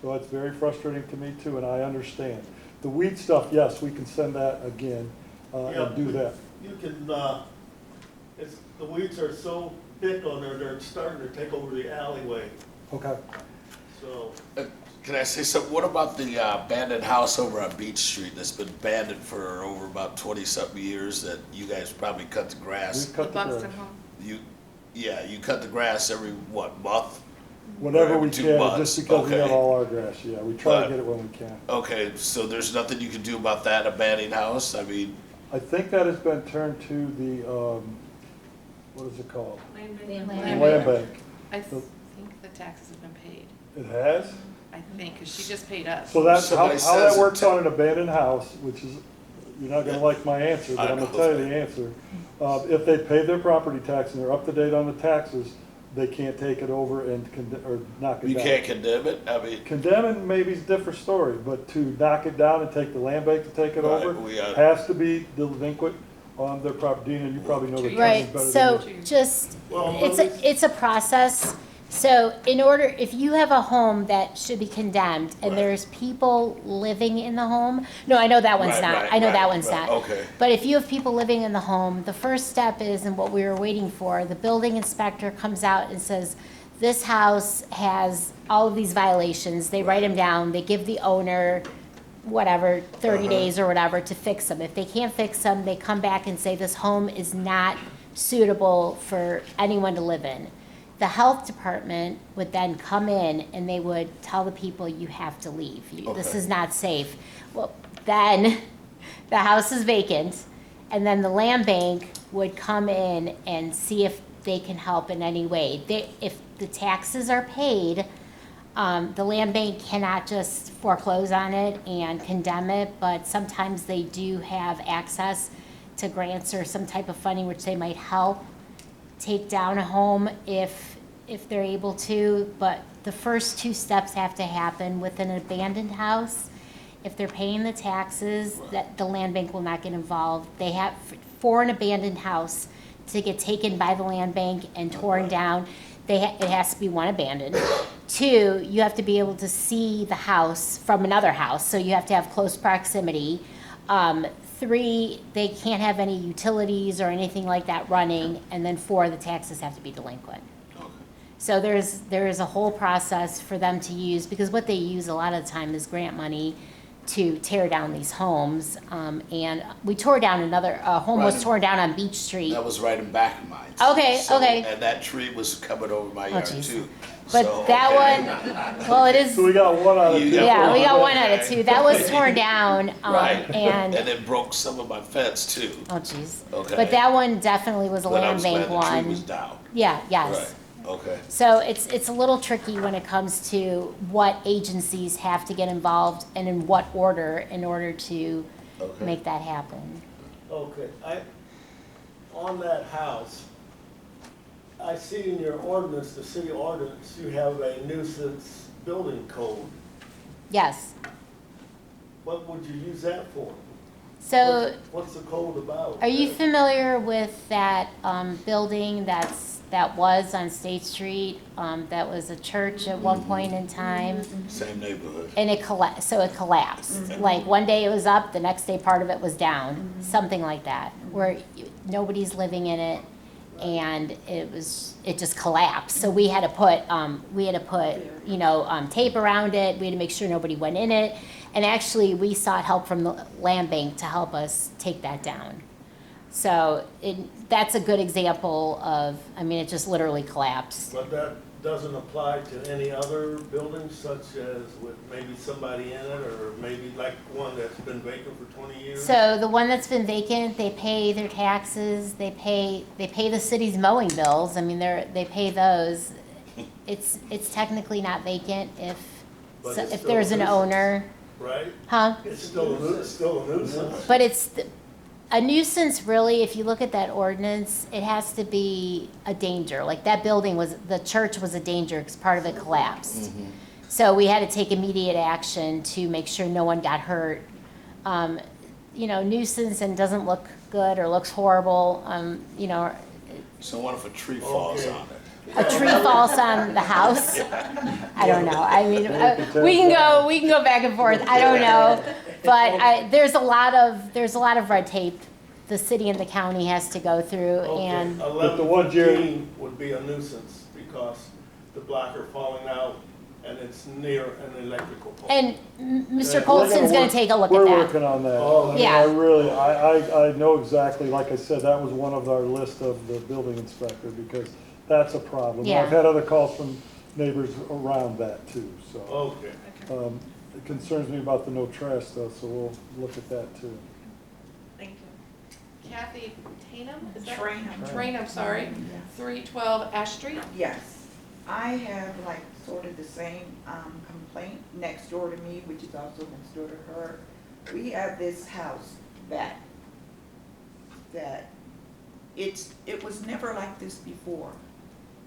So it's very frustrating to me too, and I understand. The weed stuff, yes, we can send that again, Yeah, and do that. You can, it's, the weeds are so thick on there, they're starting to take over the alleyway, Okay. so. Can I say something? What about the abandoned house over on Beach Street that's been abandoned for over about 20-something years that you guys probably cut the grass? We The cut the grass. Buxton home. You cut the grass every, what, month? Whenever Or we 2 can, months? just because we have Okay. all our grass, yeah. We try to But- get it when we can. Okay, so there's nothing you can do about that abandoned house? I mean, I think that has been turned to the, what is it called? Land Land bank. bank. I think the taxes have been paid, It has? I think, because she just paid us. So that's how Somebody that says works it- on an abandoned house, which is, you're not gonna like my answer, but I I'm gonna know. tell you the answer. If they pay their property tax and they're up to date on the taxes, they can't take it over and or knock it down. you can't condemn it? I mean, Condemning maybe is a different story, but to knock it down and take the land bank to take it Right, over, we, has to be delinquent on their property. Dina, you probably know the terms Right, better than so me. just, Well, it's a process. So in order, if you have a home that should be condemned and Right. there's people living in the home, no, I know that one's Right, not, right, I know that right, one's right, not. okay. But if you have people living in the home, the first step is, and what we were waiting for, the building inspector comes out and says, this house has all of these violations, they write them down, they give the owner whatever, 30 days or whatever to fix them. If they can't fix them, they come back and say, this home is not suitable for anyone to live in. The health department would then come in and they would tell the people, you have to leave. This Okay. is not safe. Well, then the house is vacant, and then the land bank would come in and see if they can help in any way. If the taxes are paid, the land bank cannot just foreclose on it and condemn it, but sometimes they do have access to grants or some type of funding which they might help take down a home if they're able to. But the first 2 steps have to happen with an abandoned house. If they're paying the taxes, that the land bank will not get involved. They have, for an abandoned house to get taken by the land bank and torn down, it has to be 1, abandoned. 2, you have to be able to see the house from another house, so you have to have close proximity. 3, they can't have any utilities or anything like that running, and then 4, the taxes have to be delinquent. So there is a whole process for them to use, because what they use a lot of the time is grant money to tear down these homes. And we tore down another, a home was Right. torn down on Beach Street. that was right in back of mine. Okay, okay. And that tree was coming over my yard geez. too. But So, that okay. one, well, it is, So we got 1 out of 2. You got yeah, we got 1 one. out of 2. That was torn down, Right, and, it broke some of my fence too. oh jeez. Okay. But that one definitely was a But I land was bank glad the tree was one. down. Yeah, yes. Right, okay. So it's a little tricky when it comes to what agencies have to get involved and in what order in order to Okay. make that happen. Okay, on that house, I see in your ordinance, the city ordinance, you have a nuisance building code. Yes. What would you use that for? So What's the code about? are you familiar with that building that was on State Street? That was a church at one point in time? Same neighborhood. And it collapsed, so it collapsed. Like, one day it was up, the next day part of it was down, something like that, where nobody's living in it, and it just collapsed. So we had to put, tape around it, we had to make sure nobody went in it, and actually, we sought help from the land bank to help us take that down. So that's a good example of, I mean, it just literally collapsed. But that doesn't apply to any other buildings such as with maybe somebody in it or maybe like one that's been vacant for 20 years? So the one that's been vacant, they pay their taxes, they pay the city's mowing bills. I mean, they pay those. It's technically not vacant But it's if still there's a an nuisance. owner, Right? huh? It's still a nuisance. But it's a nuisance, really, if you look at that ordinance, it has to be a danger. Like that building the church was a danger because part of it collapsed. So we had to take immediate action to make sure no one got hurt. Nuisance and doesn't look good or looks horrible, So what if a tree falls on it? a tree falls on the house. I don't know. I mean, we can go back and forth. I don't know, but there's a lot of red tape the city and the county has to go through, and But the one, Jerry- 1115 would be a nuisance because the blocker falling out and it's near an electrical pole. Mr. Yeah, Colson's going to take a look at We're that. working on that. Oh, I mean, yeah. I really, I know exactly, like I said, that was one of our list of the building inspector, because that's a problem. Yeah. I've had other calls from neighbors around that too, so. Okay. It concerns me about the no trash stuff, so we'll look at that too. Thank you. Kathy Tainum, is that? Trainham. Trainham, sorry, 312 Ash Street. Yes, I have like sort of the same complaint next door to me, which is also next door to her. We have this house that it was never like this before.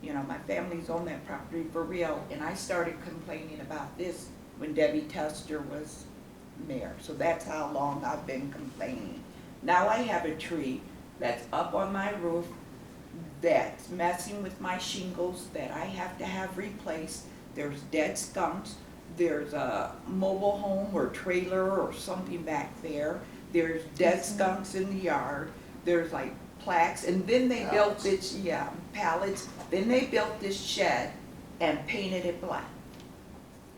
You know, my family's on that property for real, and I started complaining about this when Debbie Tester was mayor. So that's how long I've been complaining. Now I have a tree that's up on my roof that's messing with my shingles that I have to have replaced. There's dead skunks. There's a mobile home or trailer or something back there. There's dead skunks in the yard. There's like plaques, and then they built this, pallets. Then they built this shed and painted it black.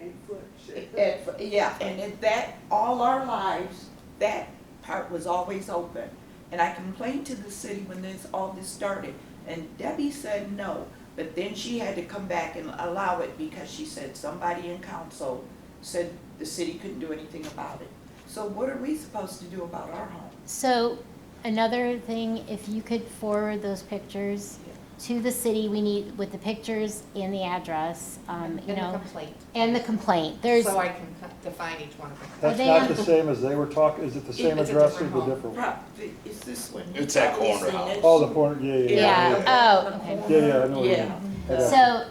8-foot shed. And that, all our lives, that part was always open. And I complained to the city when all this started, and Debbie said no, but then she had to come back and allow it because she said somebody in council said the city couldn't do anything about it. So what are we supposed to do about our home? So another thing, if you could forward those pictures to the city, we need with the pictures and the address, And the complaint. and the complaint. There's So I can define each one of them. That's they not on- the same as they were talking, is it the same It's a address or different the home. different one? It's this one. It's that Probably corner seen house. it. Oh, the corner, yeah. Oh, okay. Yeah, I know what you Yeah. mean. I got you. So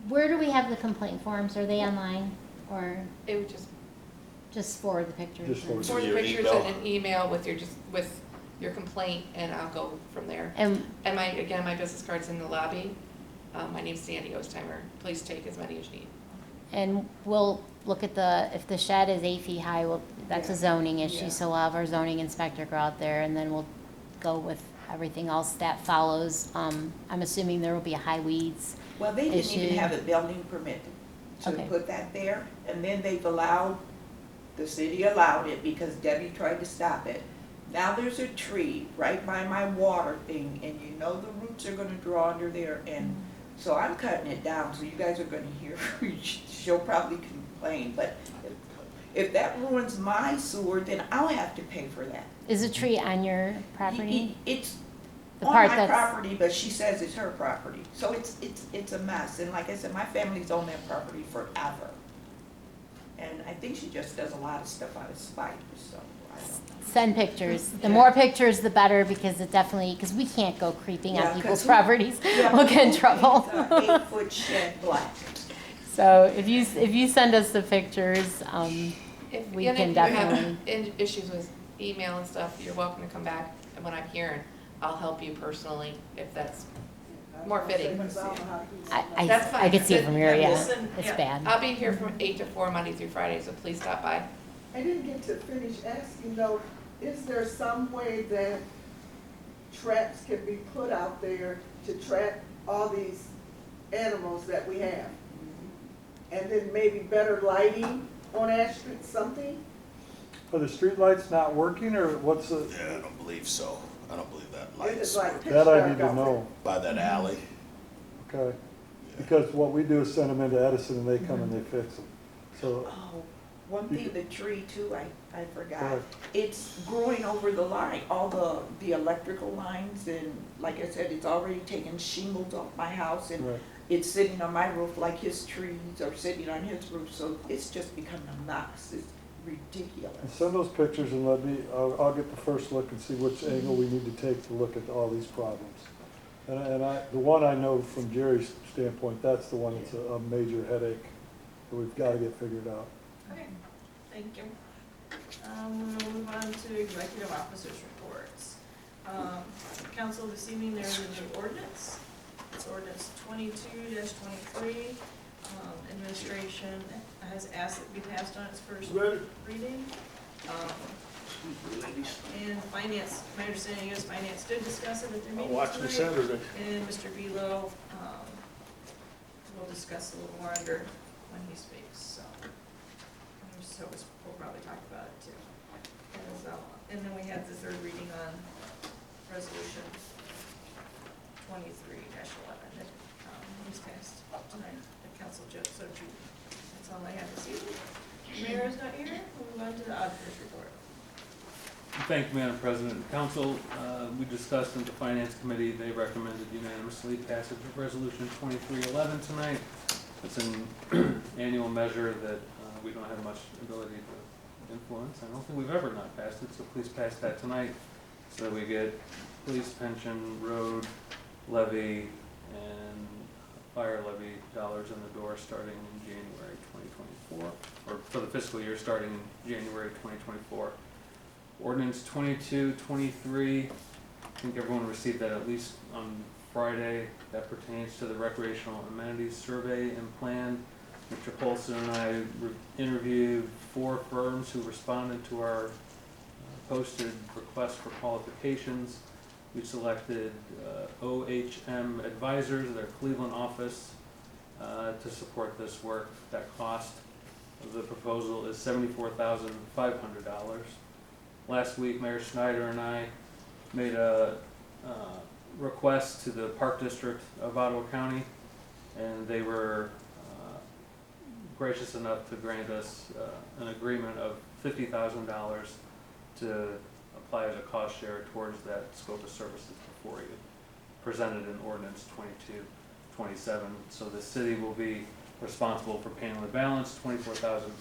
where do we have the complaint forms? Are they online or It would just forward the pictures? Just forward. forward the your pictures email. and an email with your complaint, and I'll go from there. And And my business card's in the lobby. My name's Sandy Ostheimer. Please take as many as you need. And we'll look at if the shed is 8 feet high, that's a zoning issue, Yeah. so we'll have our zoning inspector go out there, and then we'll go with everything else that follows. I'm assuming there will be a high weeds. Well, they didn't even issue. have a building permit to Okay. put that there, and then the city allowed it because Debbie tried to stop it. Now there's a tree right by my water thing, and you know the roots are gonna draw under there, and so I'm cutting it down, so you guys are gonna hear, she'll probably complain, but if that ruins my sewer, then I'll have to pay for that. Is the tree on your property? It's The on part my that's- property, but she says it's her property, so it's a mess, and like I said, my family's owned that property forever. And I think she just does a lot of stuff out of spite, so I don't know. Send pictures. The more pictures, the better, because because we can't go creeping Yeah, on people's 'cause who- properties. Yeah, We'll get in who trouble. paints a 8-foot shed black? So if you send us the pictures, If we and can if definitely. you have issues with email and stuff, you're welcome to come back, and when I'm here, I'll help you personally if that's more fitting. That's fine. I could see it from here, Yeah, yeah. listen, It's yeah. bad. I'll be here from 8 to 4 Monday through Friday, so please stop by. I didn't get to finish asking though, is there some way that traps can be put out there to trap all these animals that we have? And then maybe better lighting on Ash Street, something? Are the streetlights not working, or what's the? Yeah, I don't believe so. I don't believe that It's lights like were pitch That I dark need to out there. know, by that alley. okay? Because what we do is send them into Edison and they come and they fix them. So, Oh, one thing, the tree too, I forgot. Right. It's growing over the line, all the electrical lines, and like I said, it's already taken shingles off my house, and right. it's sitting on my roof like his trees are sitting on his roof, so it's just become a mess. It's And ridiculous. send those pictures and let me, I'll get the first look and see which angle we need to take to look at all these problems. And the one I know from Jerry's standpoint, that's the one that's a major headache that we've got to get figured out. Okay, thank you. We'll move on to executive officers' reports. Council, this evening there's a new ordinance. It's ordinance 22-23. Administration has asked it be passed on its first reading. And finance, my understanding is finance did discuss it at their meeting Watch me tonight. Saturday. And Mr. Belo will discuss a little more under when he speaks, so. We'll probably talk about it too. And then we have the third reading on resolution 23-11 that was passed tonight at council judge, so that's all I have this evening. Mayor is not here, we'll move on to the auditor's report. Thank you, Madam President. Council, we discussed in the Finance Committee, they recommended unanimously passage of Resolution 2311 tonight. It's an annual measure that we don't have much ability to influence. I don't think we've ever not passed it, so please pass that tonight so that we get police pension, road levy, and fire levy dollars in the door starting in January 2024, or for the fiscal year starting in January 2024. Ordinance 2223, I think everyone received that at least on Friday. That pertains to the recreational amenities survey and plan. Mr. Polson and I interviewed 4 firms who responded to our posted request for qualifications. We selected OHM Advisors, their Cleveland office, to support this work. That cost of the proposal is $74,500. Last week, Mayor Schneider and I made a request to the Park District of Ottawa County, and they were gracious enough to grant us an agreement of $50,000 to apply as a cost share towards that scope of services before you, presented in ordinance 2227. So the city will be responsible for paying the balance, $24,500.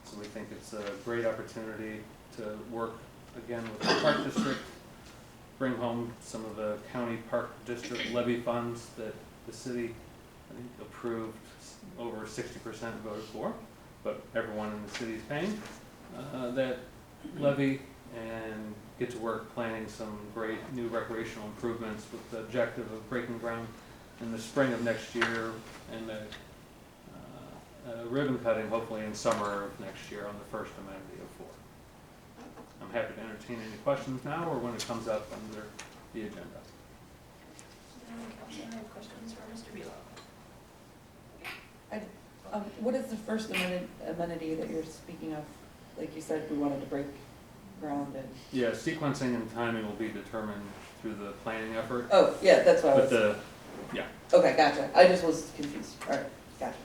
So we think it's a great opportunity to work again with the Park District, bring home some of the county park district levy funds that the city, I think, approved over 60% voted for, but everyone in the city is paying that levy, and get to work planning some great new recreational improvements with the objective of breaking ground in the spring of next year, and the ribbon cutting hopefully in summer of next year on the first amenity of 4. I'm happy to entertain any questions now or when it comes up under the agenda. Council, any questions for Mr. Belo? What is the first amenity that you're speaking of? Like you said, we wanted to break ground and. Yeah, sequencing and timing will be determined through the planning effort. Oh, yeah, that's what I But was. yeah, Okay, gotcha. I just was confused. All right, gotcha.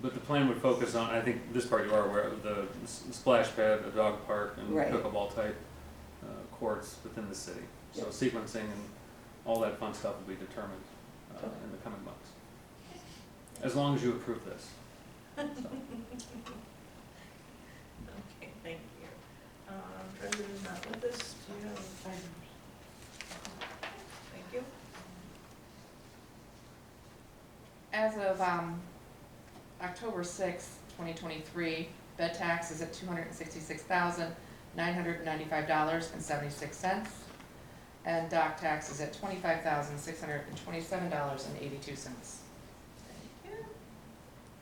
but the plan would focus on, I think this part you are aware of, the splash pad, a dog park, and Right. pickleball type courts within the city. So Yep. sequencing and all that fun stuff will be determined in the coming months. As long as you approve this. So. Okay, thank you. Treasurer is not with us, do you have? Thank you. As of October 6th, 2023, bed tax is at $266,995.76, and dock tax is at $25,627.82. Thank you.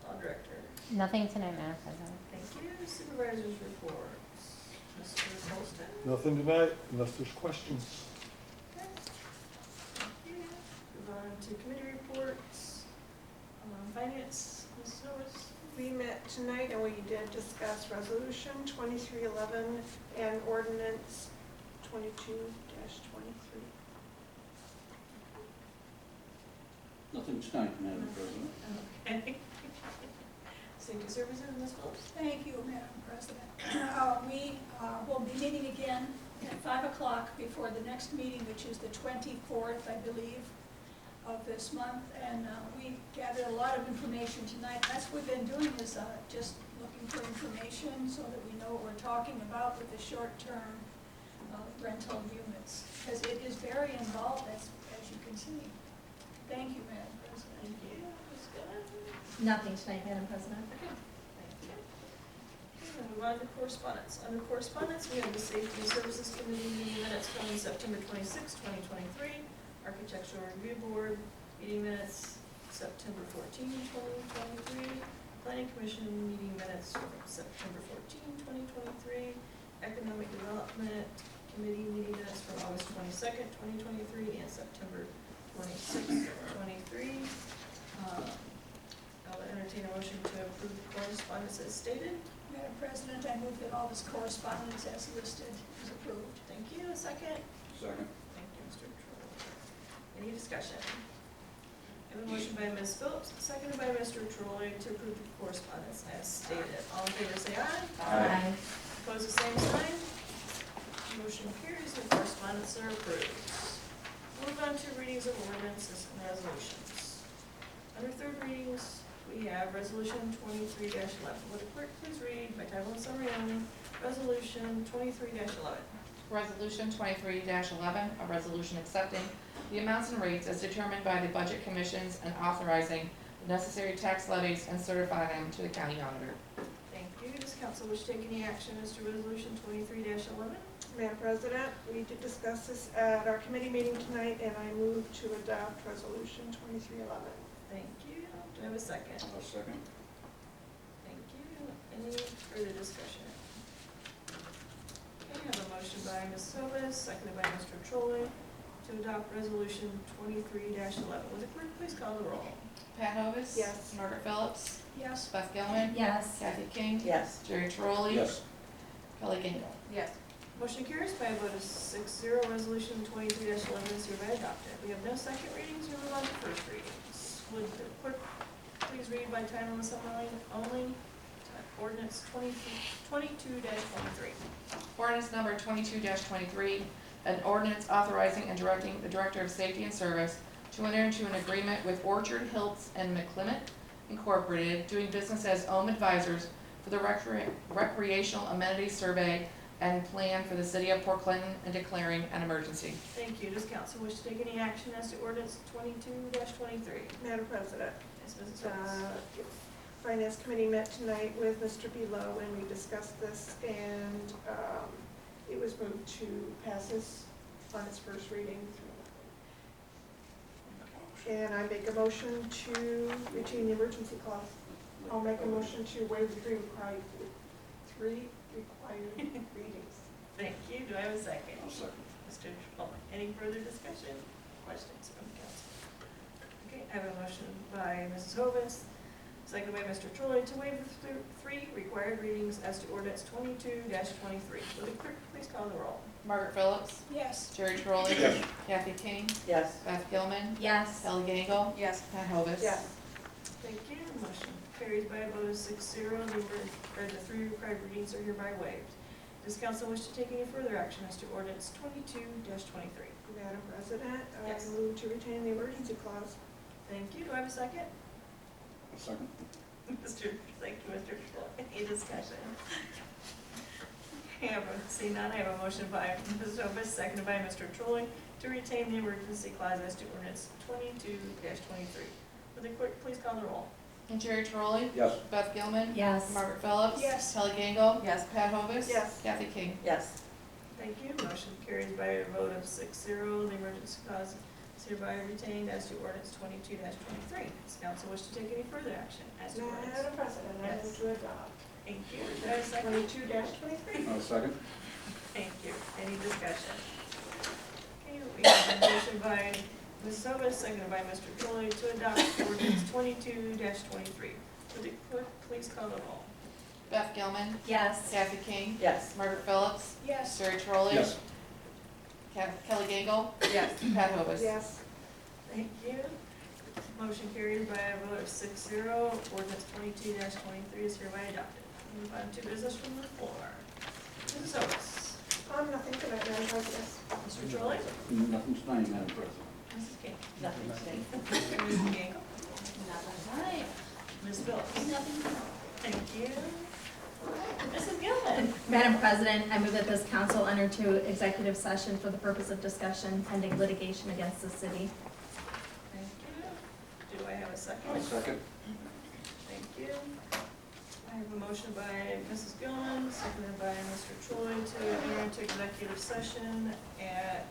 Law Director. Nothing tonight, Madam President. Thank you. Supervisors reports. Mr. Holston. Nothing tonight unless there's questions. Okay. Thank you. Move on to committee reports. Finance, Ms. Norris. We met tonight and we did discuss resolution 2311 and ordinance 22-23. Nothing tonight, Madam President. Okay. Safety Services, Ms. Phillips? Thank you, Madam President. We will be meeting again at 5 o'clock before the next meeting, which is the 24th, I believe, of this month. And we gathered a lot of information tonight. That's what we've been doing is just looking for information so that we know what we're talking about with the short-term rental units. Because it is very involved, as you can see. Thank you, Madam President. Thank you. Ms. Gunn? Nothing tonight, Madam President. Okay, thank you. Okay, we'll move on to correspondence. Under correspondence, we have the Safety Services Committee meeting minutes from September 26, 2023. Architectural Review Board meeting minutes September 14, 2023. Planning Commission meeting minutes from September 14, 2023. Economic Development Committee meeting minutes from August 22nd, 2023, and September 26th, 23. I'll entertain a motion to approve the correspondence as stated. Madam President, I move that all this correspondence as listed is approved. Thank you. A second? Second. Thank you, Mr. Troy. Any discussion? I have a motion by Ms. Phillips, seconded by Mr. Troy to approve the correspondence as stated. All in favor say aye. Aye. Opposed, the same sign. Motion carries, the correspondence are approved. Move on to readings of ordinances and resolutions. Under third readings, we have Resolution 23-11. Would the clerk please read by title and summary only, Resolution 23-11. Resolution 23-11, a resolution accepting the amounts and rates as determined by the Budget Commissions and authorizing the necessary tax levies and certifying them to the county auditor. Thank you. Does council wish to take any action as to Resolution 23-11? Madam President, we did discuss this at our committee meeting tonight, and I move to adopt Resolution 23-11. Thank you. Do I have a second? I'll second. Thank you. Any further discussion? Okay, I have a motion by Ms. Sobis, seconded by Mr. Troy, to adopt Resolution 23-11. Will the clerk please call the roll? Pat Hovis? Yes. Margaret Phillips? Yes. Beth Gilman? Yes. Kathy King? Yes. Jerry Trolley? Yes. Kelly Gingell? Yes. Motion carries by a vote of 6-0. Resolution 23-11 is hereby adopted. We have no second readings. We move on to first readings. Would the clerk please read by title and summary only? Ordinance 22-23. Ordinance number 22-23, an ordinance authorizing and directing the Director of Safety and Service to enter into an agreement with Orchard Hills and McClimate Incorporated, doing business as OM Advisors for the recreational amenities survey and plan for the city of Port Clinton and declaring an emergency. Thank you. Does council wish to take any action as to ordinance 22-23? Madam President, Yes, Mrs. Phillips. Finance Committee met tonight with Mr. Below, and we discussed this, and it was moved to pass this on its first reading. And I make a motion to retain the emergency clause. I'll make a motion to waive the three required readings. Thank you. Do I have a second? I'll second. Mr. Troy. Any further discussion, questions from the council? Okay, I have a motion by Mrs. Hovis, seconded by Mr. Troy, to waive the three required readings as to ordinance 22-23. Will the clerk please call the roll? Margaret Phillips? Yes. Jerry Trolley? Yes. Kathy King? Yes. Beth Gilman? Yes. Kelly Gangel? Yes. Pat Hovis? Yes. Thank you. Motion carries by a vote of 6-0. The three required readings are hereby waived. Does council wish to take any further action as to ordinance 22-23? Madam President, Yes. I move to retain the emergency clause. Thank you. Do I have a second? I'll second. Thank you, Mr. Troy. Any discussion? Seeing none, I have a motion by Ms. Hovis, seconded by Mr. Troy, to retain the emergency clause as to ordinance 22-23. Will the clerk please call the roll? And Jerry Trolley? Yes. Beth Gilman? Yes. Margaret Phillips? Yes. Kelly Gangel? Yes. Pat Hovis? Yes. Kathy King? Yes. Thank you. Motion carries by a vote of 6-0. The emergency clause is hereby retained as to ordinance 22-23. Does council wish to take any further action as to ordinance? Madam President, I Yes. move to adopt Thank you. Do I have a second? 22-23. I'll second. Thank you. Any discussion? Okay, we have a motion by Ms. Sobis, seconded by Mr. Trolley, to adopt ordinance 22-23. Would the clerk please call the roll? Beth Gilman? Yes. Kathy King? Yes. Margaret Phillips? Yes. Jerry Trolley? Yes. Kelly Gagel, Yes. Pat Hovis. Yes. Thank you. Motion carried by a vote of 6-0. Ordinance 22-23 is hereby adopted. Move on to business from the floor. Mrs. Oaks. Nothing tonight, Madam President. Mr. Trolley. Nothing tonight, Madam President. Mrs. King. Nothing today. Ms. Gangle. Nothing tonight. Ms. Phillips. Nothing. Thank you. Mrs. Gilman. Madam President, I move that this council enter into executive session for the purpose of discussion pending litigation against the city. Thank you. Do I have a second? I'll second. Thank you. I have a motion by Mrs. Gilman, seconded by Mr. Troy to enter into executive session at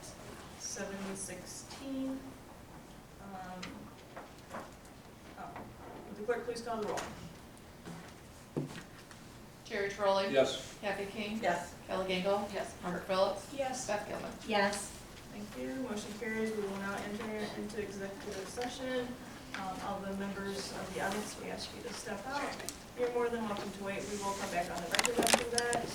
7:16. Would the clerk please call the roll? Jerry Trolley. Yes. Kathy King. Yes. Kelly Gagel. Yes. Margaret Phillips. Yes. Beth Gilman. Yes. Thank you. Motion carries. We will now enter into executive session. All the members of the audience, we ask you to step out. You're more than welcome to wait. We will come back on the record after that.